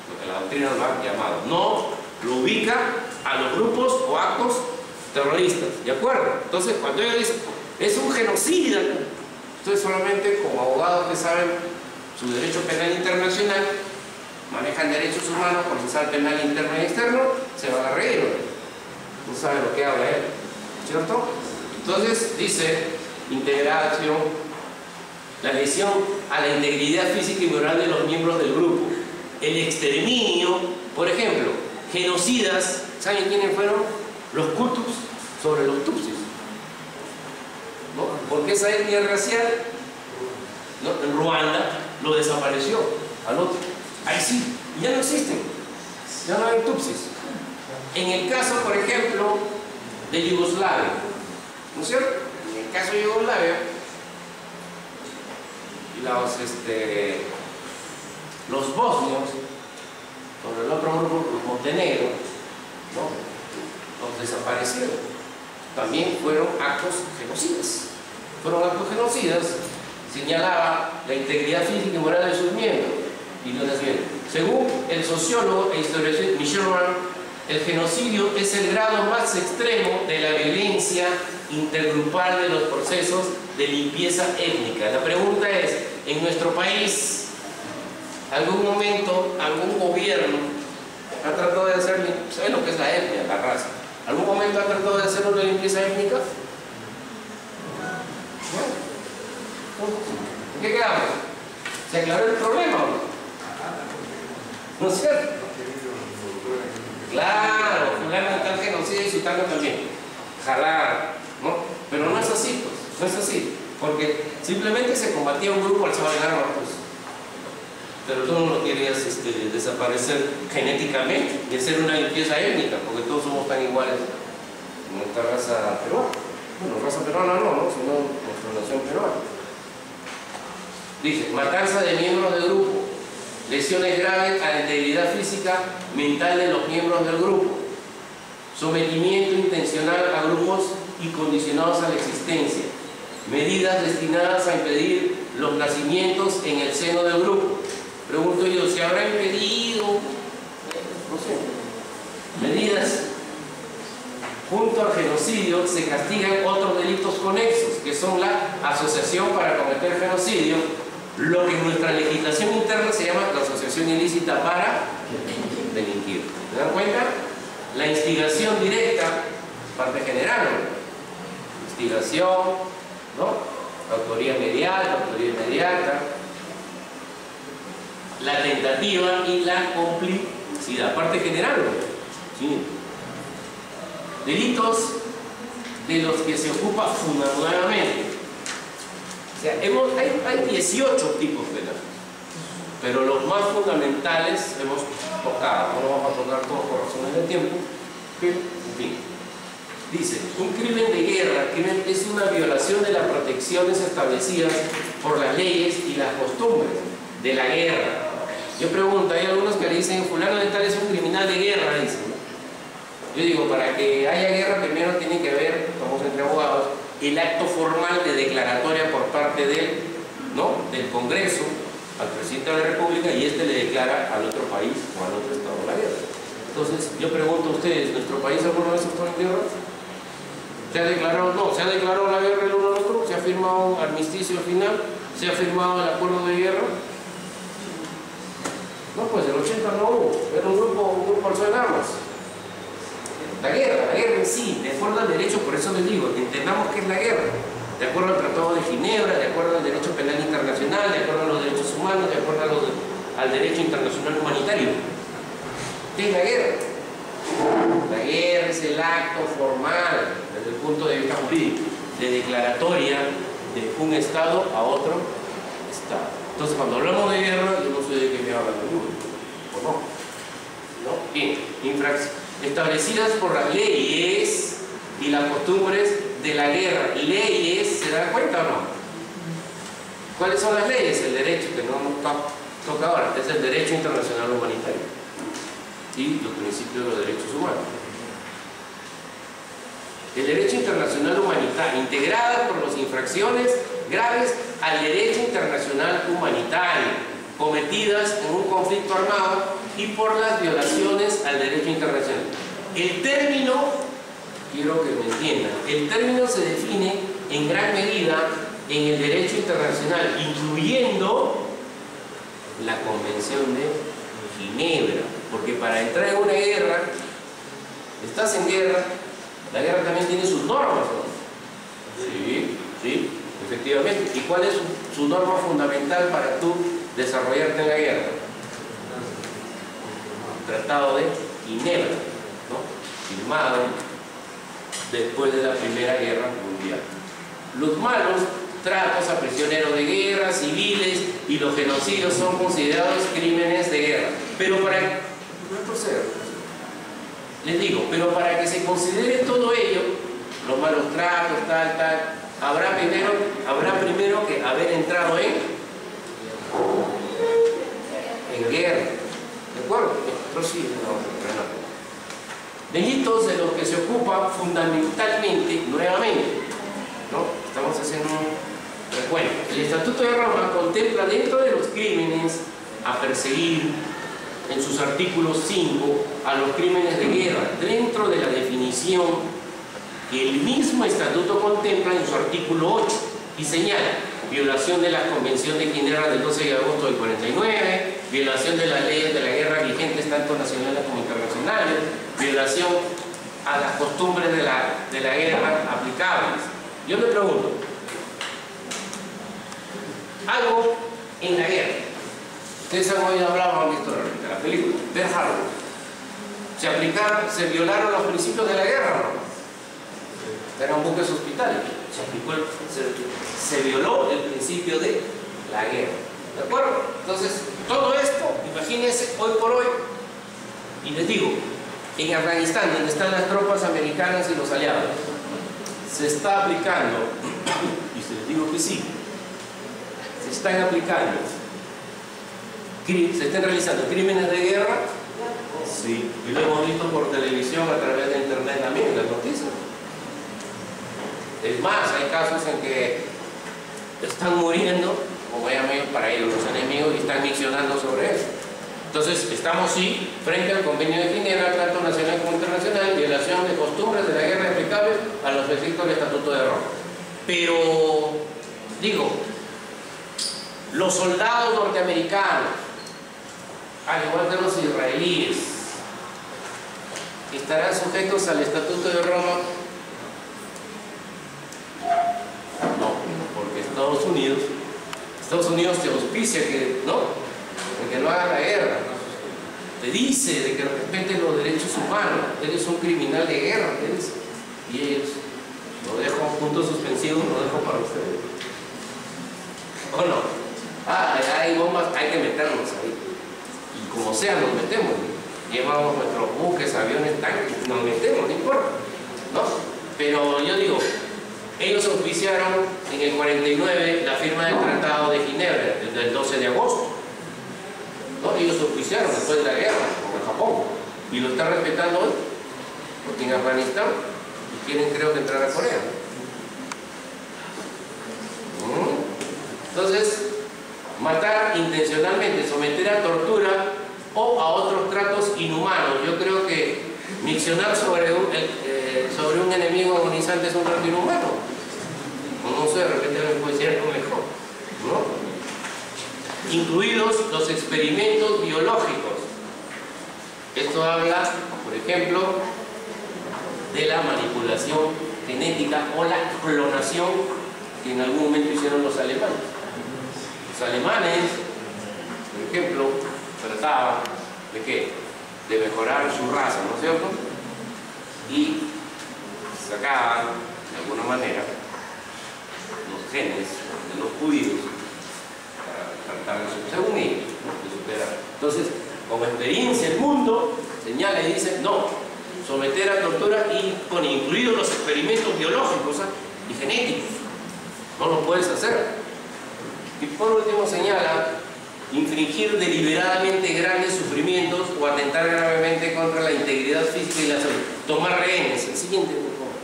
lo que la doctrina lo ha llamado. No lo ubica a los grupos o actos terroristas, ¿de acuerdo? Entonces, cuando ellos dicen, es un genocida, entonces solamente como abogados que saben su derecho penal internacional, manejan derechos humanos, procesal penal interno y externo, se van a reír, no sabe lo que habla él, ¿cierto? Entonces dice, integración, la lesión a la integridad física y moral de los miembros del grupo, el exterminio, por ejemplo, genocidas, ¿saben quiénes fueron? Los Hutus sobre los Tutsis, ¿no? Porque esa etnia racial, ¿no? En Ruanda lo desapareció al otro. Ahí sí, ya no existen, ya no hay Tutsis. En el caso, por ejemplo, de Yugoslavia, ¿no es cierto? En el caso de Yugoslavia, los bosnios, sobre el otro grupo, los Montenegro, ¿no? Los desaparecieron. También fueron actos genocidas. Fueron actos genocidas, señalaba la integridad física y moral de sus miembros. Y no las bien. Según el sociólogo e historiador Michel Roland, el genocidio es el grado más extremo de la violencia intergrupal de los procesos de limpieza étnica. La pregunta es, en nuestro país, ¿algún momento, algún gobierno ha tratado de hacer, ¿saben lo que es la etnia, la raza? ¿Algún momento ha tratado de hacer una limpieza étnica? ¿En qué quedamos? ¿Se aclaró el problema o no? ¿No es cierto? Claro, fulano tal genocidio y sultano también. Jalar, ¿no? Pero no es así, pues, no es así. Porque simplemente se combatía un grupo alzado de armas, pues. Pero tú no lo querías desaparecer genéticamente y hacer una limpieza étnica, porque todos somos tan iguales en nuestra raza peruana. Bueno, raza peruana no, sino nuestra nación peruana. Dice, matanza de miembros del grupo, lesiones graves a la integridad física, mental de los miembros del grupo, sometimiento intencional a grupos y condicionados a la existencia, medidas destinadas a impedir los nacimientos en el seno del grupo. Pregunto yo, ¿se habrá impedido? No sé. Medidas. Junto al genocidio se castigan otros delitos conexos, que son la asociación para cometer genocidio, lo que en nuestra legislación interna se llama la asociación ilícita para delinquir. ¿Se dan cuenta? La instigación directa, parte general, ¿no? Instigación, ¿no? Autoría medial, autoría inmediata, la tentativa y la complicidad, parte general, ¿no? Sí. Delitos de los que se ocupa fundamentalmente. O sea, hay 18 tipos penales, pero los más fundamentales hemos tocado, no vamos a tocar todos por razones de tiempo, pero, en fin. Dice, un crimen de guerra es una violación de las protecciones establecidas por las leyes y las costumbres de la guerra. Yo pregunto, hay algunos que le dicen, fulano de tal es un criminal de guerra, dicen. Yo digo, para que haya guerra primero tiene que haber, como entre abogados, el acto formal de declaratoria por parte del Congreso al presidente de la República, y este le declara al otro país o al otro estado la guerra. Entonces, yo pregunto a ustedes, ¿nuestro país alguna vez está en guerra? ¿Se ha declarado? No, se ha declarado la guerra el uno al otro, se ha firmado un armisticio final, se ha firmado el acuerdo de guerra. No, pues el 80 no hubo, era un grupo alzado en armas. La guerra en sí, de acuerdo al derecho, por eso les digo, entendamos qué es la guerra, de acuerdo al Tratado de Ginebra, de acuerdo al derecho internacional, de acuerdo a los derechos humanos, de acuerdo al derecho internacional humanitario. ¿Qué es la guerra? La guerra es el acto formal, desde el punto de vista jurídico, de declaratoria de un Estado a otro Estado. Entonces, cuando hablamos de guerra, yo no sé de qué me hablan de uno, ¿o no? ¿No? Bien, establecidas por las leyes y las costumbres de la guerra. Leyes, ¿se dan cuenta o no? ¿Cuáles son las leyes? El derecho, que no nos toca ahora, es el derecho internacional humanitario y los principios de los derechos humanos. El derecho internacional humanitario, integrada por las infracciones graves al derecho internacional humanitario cometidas en un conflicto armado y por las violaciones al derecho internacional. El término, quiero que me entiendan, el término se define en gran medida en el derecho internacional, incluyendo la Convención de Ginebra, porque para entrar en una guerra, estás en guerra, la guerra también tiene sus normas, ¿no? Sí, sí, efectivamente. ¿Y cuál es su norma fundamental para tú desarrollarte en la guerra? Tratado de Ginebra, ¿no? Firmado después de la Primera Guerra Mundial. Los malos tratos a prisioneros de guerra, civiles y los genocidios son considerados crímenes de guerra. Pero para... les digo, pero para que se considere todo ello, los malos tratos, tal, habrá primero que haber entrado en guerra. ¿De acuerdo? Prosigue, delitos de los que se ocupa fundamentalmente, nuevamente, ¿no? Estamos haciendo un recuento. El Estatuto de Roma contempla dentro de los crímenes a perseguir, en sus artículos 5, a los crímenes de guerra, dentro de la definición que el mismo Estatuto contempla en su artículo 8, y señala violación de la Convención de Ginebra del 12 de agosto del 49, violación de las leyes de la guerra vigentes tanto nacionales como internacionales, violación a las costumbres de la guerra aplicables. Yo me pregunto, algo en la guerra, ustedes han oído hablar de la película Pearl Harbor, se violaron los principios de la guerra, ¿no? Eran buques hospitales, se violó el principio de la guerra, ¿de acuerdo? Entonces, todo esto, imagínense hoy por hoy, y les digo, en Afganistán, donde están las tropas americanas y los aliados, se está aplicando, y se les digo que sí, se están realizando crímenes de guerra, sí, y lo hemos visto por televisión, a través de internet también, en las noticias. Es más, hay casos en que están muriendo, como llaman para ellos los enemigos, y están miccionando sobre eso. Entonces, estamos sí frente al Convenio de Ginebra, tanto nacional como internacional, violación de costumbres de la guerra aplicables a los requisitos del Estatuto de Roma. Pero, digo, los soldados norteamericanos, al igual que los israelíes, estarán sujetos al Estatuto de Roma. No, porque Estados Unidos te auspicia que no haga la guerra, te dice de que respeten los derechos humanos, eres un criminal de guerra, y ellos lo dejo, puntos suspensivos, lo dejo para ustedes. ¿O no? Hay bombas, hay que meterlos ahí, y como sea nos metemos, llevamos nuestros buques, aviones, tanques, nos metemos, no importa, ¿no? Pero yo digo, ellos auspiciaron en el 49 la firma del Tratado de Ginebra, del 12 de agosto. ¿No? Ellos auspiciaron después de la guerra con Japón. Y lo están respetando hoy. Porque en Afganistán quieren, creo, que entrar a Corea. Entonces, matar intencionalmente, someter a tortura o a otros tratos inhumanos. Yo creo que miccionar sobre un enemigo agonizante es un trato inhumano. No sé, de repente me puede decir algo mejor, ¿no? Incluidos los experimentos biológicos. Esto habla, por ejemplo, de la manipulación genética o la clonación que en algún momento hicieron los alemanes. Los alemanes, por ejemplo, trataban ¿de qué? De mejorar su raza, ¿no es cierto? Y sacaban, de alguna manera, los genes de los judíos para tratar, según ellos, ¿no? De superar. Entonces, como experiencia el mundo señala y dice, no, someter a tortura y con incluidos los experimentos biológicos y genéticos. No lo puedes hacer. Y por último señala infringir deliberadamente grandes sufrimientos o atentar gravemente contra la integridad física y la salud. Tomar rehenes. El siguiente, por favor.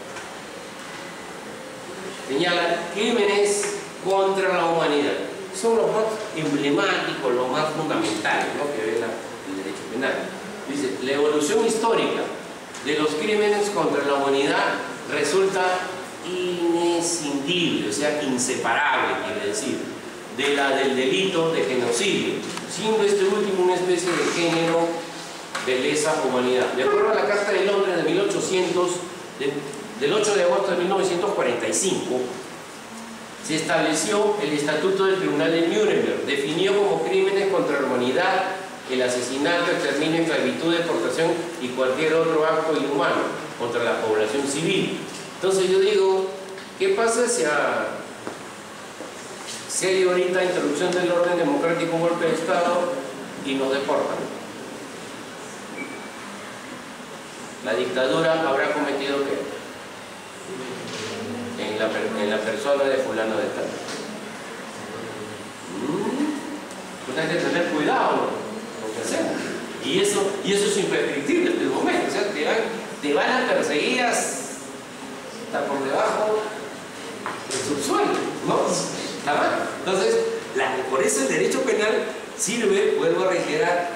Señala crímenes contra la humanidad. Son los más emblemáticos, los más fundamentales, ¿no? Que ve el derecho penal. Dice, la evolución histórica de los crímenes contra la humanidad resulta inescindible, o sea, inseparable, quiere decir, de la del delito de genocidio, siendo este último una especie de género de lesa humanidad. De acuerdo a la Carta de Londres de 1800, del 8 de agosto de 1945, se estableció el Estatuto del Tribunal de Nuremberg, definió como crímenes contra la humanidad el asesinato, exterminio, esclavitud, deportación y cualquier otro acto inhumano contra la población civil. Entonces yo digo, ¿qué pasa si hay ahorita introducción del orden democrático, un golpe de Estado y nos deportan? La dictadura habrá cometido ¿qué? En la persona de fulano de tal. Pues hay que tener cuidado, ¿no? Y eso es imprescriptible desde el momento, o sea, te van a perseguir hasta por debajo del subsuelo, ¿no? Entonces, por eso el derecho penal sirve, vuelvo a reiterar,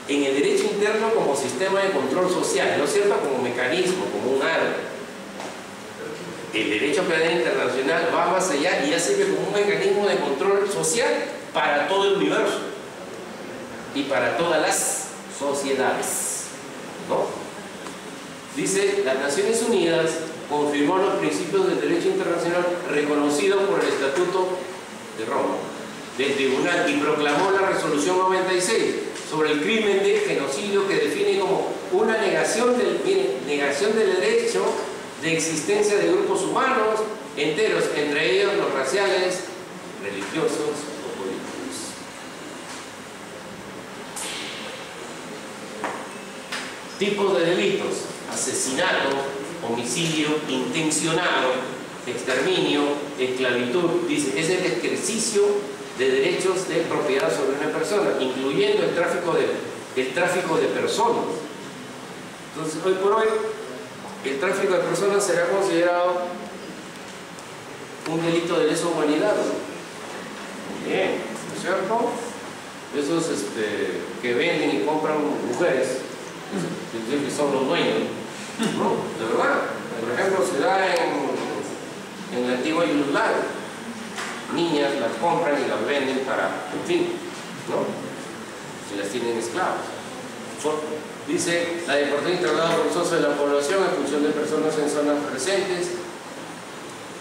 en el derecho interno como sistema de control social, ¿no es cierto? Como mecanismo, como un arma. El derecho penal internacional va más allá y ya sirve como un mecanismo de control social para todo el universo y para todas las sociedades, ¿no? Dice, las Naciones Unidas confirmó los principios del derecho internacional reconocidos por el Estatuto de Roma del Tribunal y proclamó la Resolución 96 sobre el crimen de genocidio, que define como una negación del derecho de existencia de grupos humanos enteros, entre ellos los raciales, religiosos o políticos. Tipos de delitos: asesinato, homicidio intencionado, exterminio, esclavitud. Dice, es el ejercicio de derechos de propiedad sobre una persona, incluyendo el tráfico de personas. Entonces, hoy por hoy, el tráfico de personas será considerado un delito de lesa humanidad, ¿no? Bien, ¿no es cierto? Esos que venden y compran mujeres, que son los dueños, ¿no? De verdad. Por ejemplo, se da en la antigua Yugoslavia. Niñas las compran y las venden para, en fin, ¿no? Se las tienen esclavos. Dice, la deportación y traslado forzoso de la población en función de personas en zonas presentes,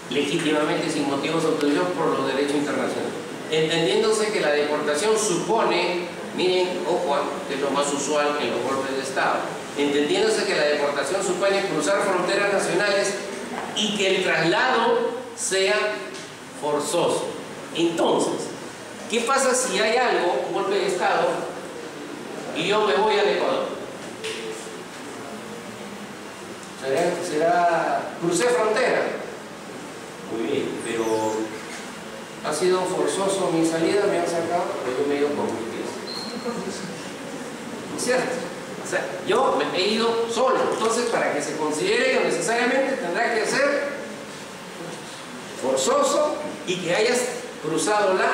legítimamente sin motivos autorizados por los derechos internacionales. Entendiéndose que la deportación supone, miren, ojo, que es lo más usual en los golpes de Estado, entendiéndose que la deportación supone cruzar fronteras nacionales y que el traslado sea forzoso. Entonces, ¿qué pasa si hay algo, un golpe de Estado, y yo me voy al Ecuador? Crucé frontera. Muy bien, pero ha sido forzoso mi salida, me han sacado, pero yo me he ido con mis pies. ¿No es cierto? O sea, yo me he ido solo. Entonces, para que se considere que necesariamente tendrá que ser forzoso y que hayas cruzado la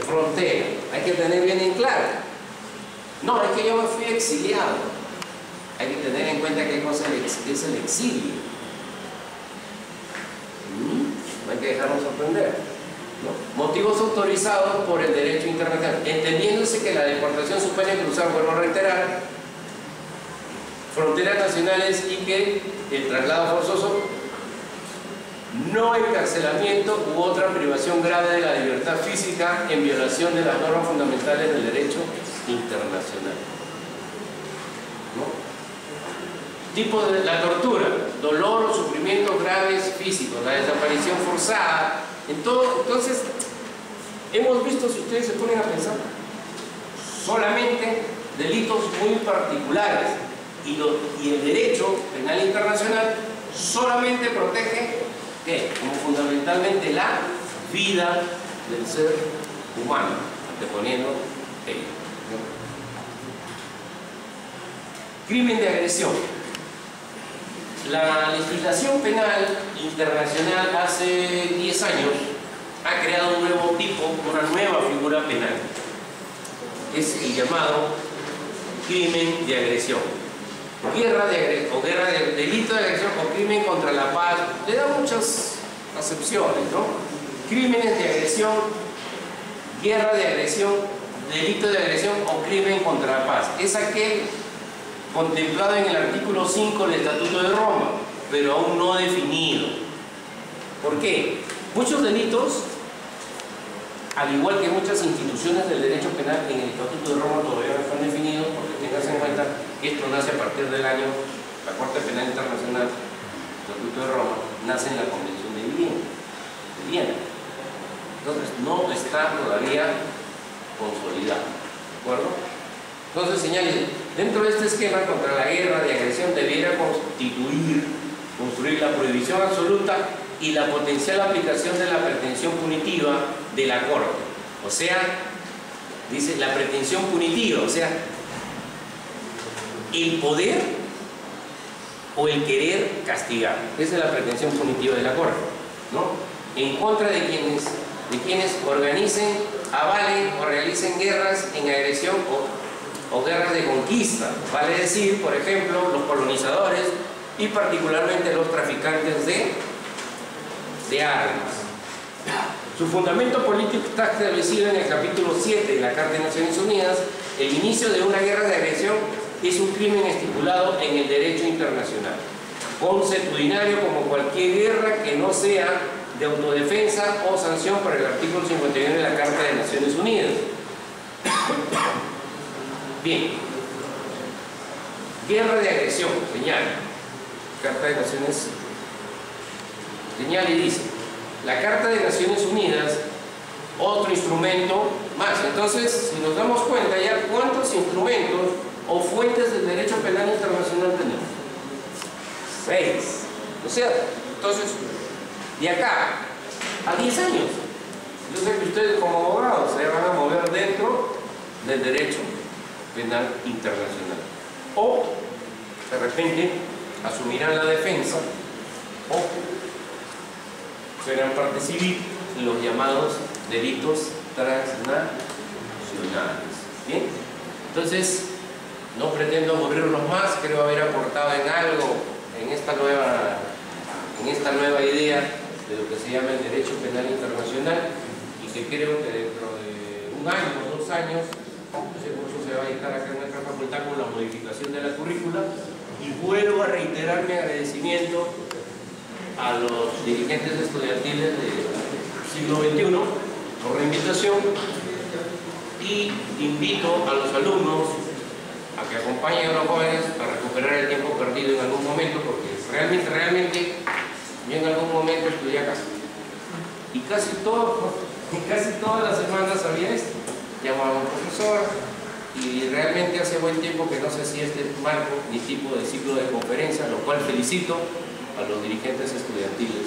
frontera. Hay que tener bien en claro. No, es que yo me fui exiliado. Hay que tener en cuenta qué cosa es el exilio. No hay que dejarnos sorprender, ¿no? Motivos autorizados por el derecho internacional. Entendiéndose que la deportación supone cruzar, vuelvo a reiterar, fronteras nacionales y que el traslado forzoso no encarcelamiento u otra privación grave de la libertad física en violación de las normas fundamentales del derecho internacional. ¿No? Tipo de la tortura, dolor o sufrimientos graves físicos, la desaparición forzada, entonces hemos visto, si ustedes se ponen a pensar, solamente delitos muy particulares y el derecho penal internacional solamente protege, ¿qué? Como fundamentalmente la vida del ser humano, anteponiendo ello, ¿no? Crimen de agresión. La legislación penal internacional hace 10 años ha creado un nuevo tipo, una nueva figura penal. Es el llamado crimen de agresión. Delito de agresión o crimen contra la paz. Le da muchas acepciones, ¿no? Crímenes de agresión, guerra de agresión, delito de agresión o crimen contra la paz. Es aquel contemplado en el artículo 5 del Estatuto de Roma, pero aún no definido. ¿Por qué? Muchos delitos, al igual que muchas instituciones del derecho penal en el Estatuto de Roma todavía no están definidos, porque tengas en cuenta que esto nace a partir del año, la Corte Penal Internacional, el Estatuto de Roma, nace en la Convención de Viena. Entonces no está todavía consolidado, ¿de acuerdo? Entonces señales, dentro de este esquema contra la guerra de agresión debiera construir la prohibición absoluta y la potencial aplicación de la pretensión punitiva de la Corte. O sea, dice la pretensión punitiva, o sea, el poder o el querer castigar. Esa es la pretensión punitiva de la Corte, ¿no? En contra de quienes organicen, avalen o realicen guerras en agresión o guerras de conquista, vale decir, por ejemplo, los colonizadores y particularmente los traficantes de armas. Su fundamento político está establecido en el capítulo 7 de la Carta de Naciones Unidas. El inicio de una guerra de agresión es un crimen estipulado en el derecho internacional, consuetudinario como cualquier guerra que no sea de autodefensa o sanción por el artículo 51 de la Carta de Naciones Unidas. Bien, guerra de agresión, señala, Carta de Naciones, señala y dice, la Carta de Naciones Unidas, otro instrumento más. Entonces, si nos damos cuenta ya, ¿cuántos instrumentos o fuentes del derecho penal internacional tenemos? 6. O sea, entonces, de acá a 10 años, yo sé que ustedes como abogados se van a mover dentro del derecho penal internacional, o de repente asumirán la defensa o serán parte civil en los llamados delitos transnacionales. ¿Bien? Entonces, no pretendo aburrirlos más, creo haber aportado en algo en esta nueva idea de lo que se llama el derecho penal internacional, y que creo que dentro de un año o 2 años, no sé mucho se va a dictar acá en nuestra facultad con la modificación de la currícula. Y vuelvo a reiterar mi agradecimiento a los dirigentes estudiantiles del siglo XXI por la invitación, y invito a los alumnos a que acompañen a los jóvenes a recuperar el tiempo perdido en algún momento, porque realmente yo en algún momento estudié acá y casi todas las semanas había esto, llamaba a un profesor, y realmente hace buen tiempo que no sé si este marco ni tipo de ciclo de conferencias, lo cual felicito a los dirigentes estudiantiles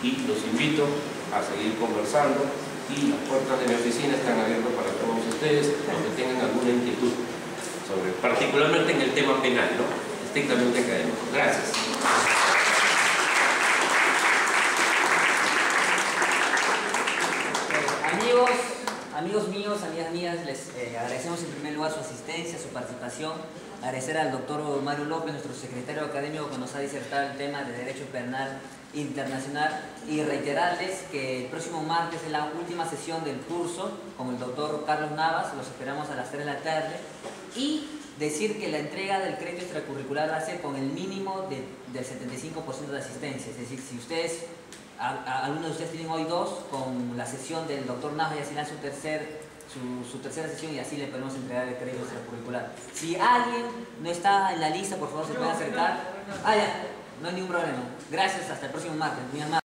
y los invito a seguir conversando, y las puertas de mi oficina están abiertas para todos ustedes, los que tengan alguna inquietud sobre, particularmente en el tema penal, ¿no? Estrictamente académico. Gracias. Amigos míos, amigas mías, les agradecemos en primer lugar su asistencia, su participación. Agradecer al doctor Mario López, nuestro secretario académico, que nos ha disertado el tema de Derecho Penal Internacional, y reiterarles que el próximo martes es la última sesión del curso con el doctor Carlos Navas. Los esperamos a las 3 de la tarde, y decir que la entrega del crédito extracurricular va a ser con el mínimo del 75% de asistencia. Es decir, si ustedes algunos de ustedes tienen hoy 2, con la sesión del doctor Nava y así dan su tercera sesión y así le podemos entregar el crédito extracurricular. Si alguien no está en la lista, por favor se puede acercar. Ya, no hay ningún problema. Gracias, hasta el próximo martes. Muy amable.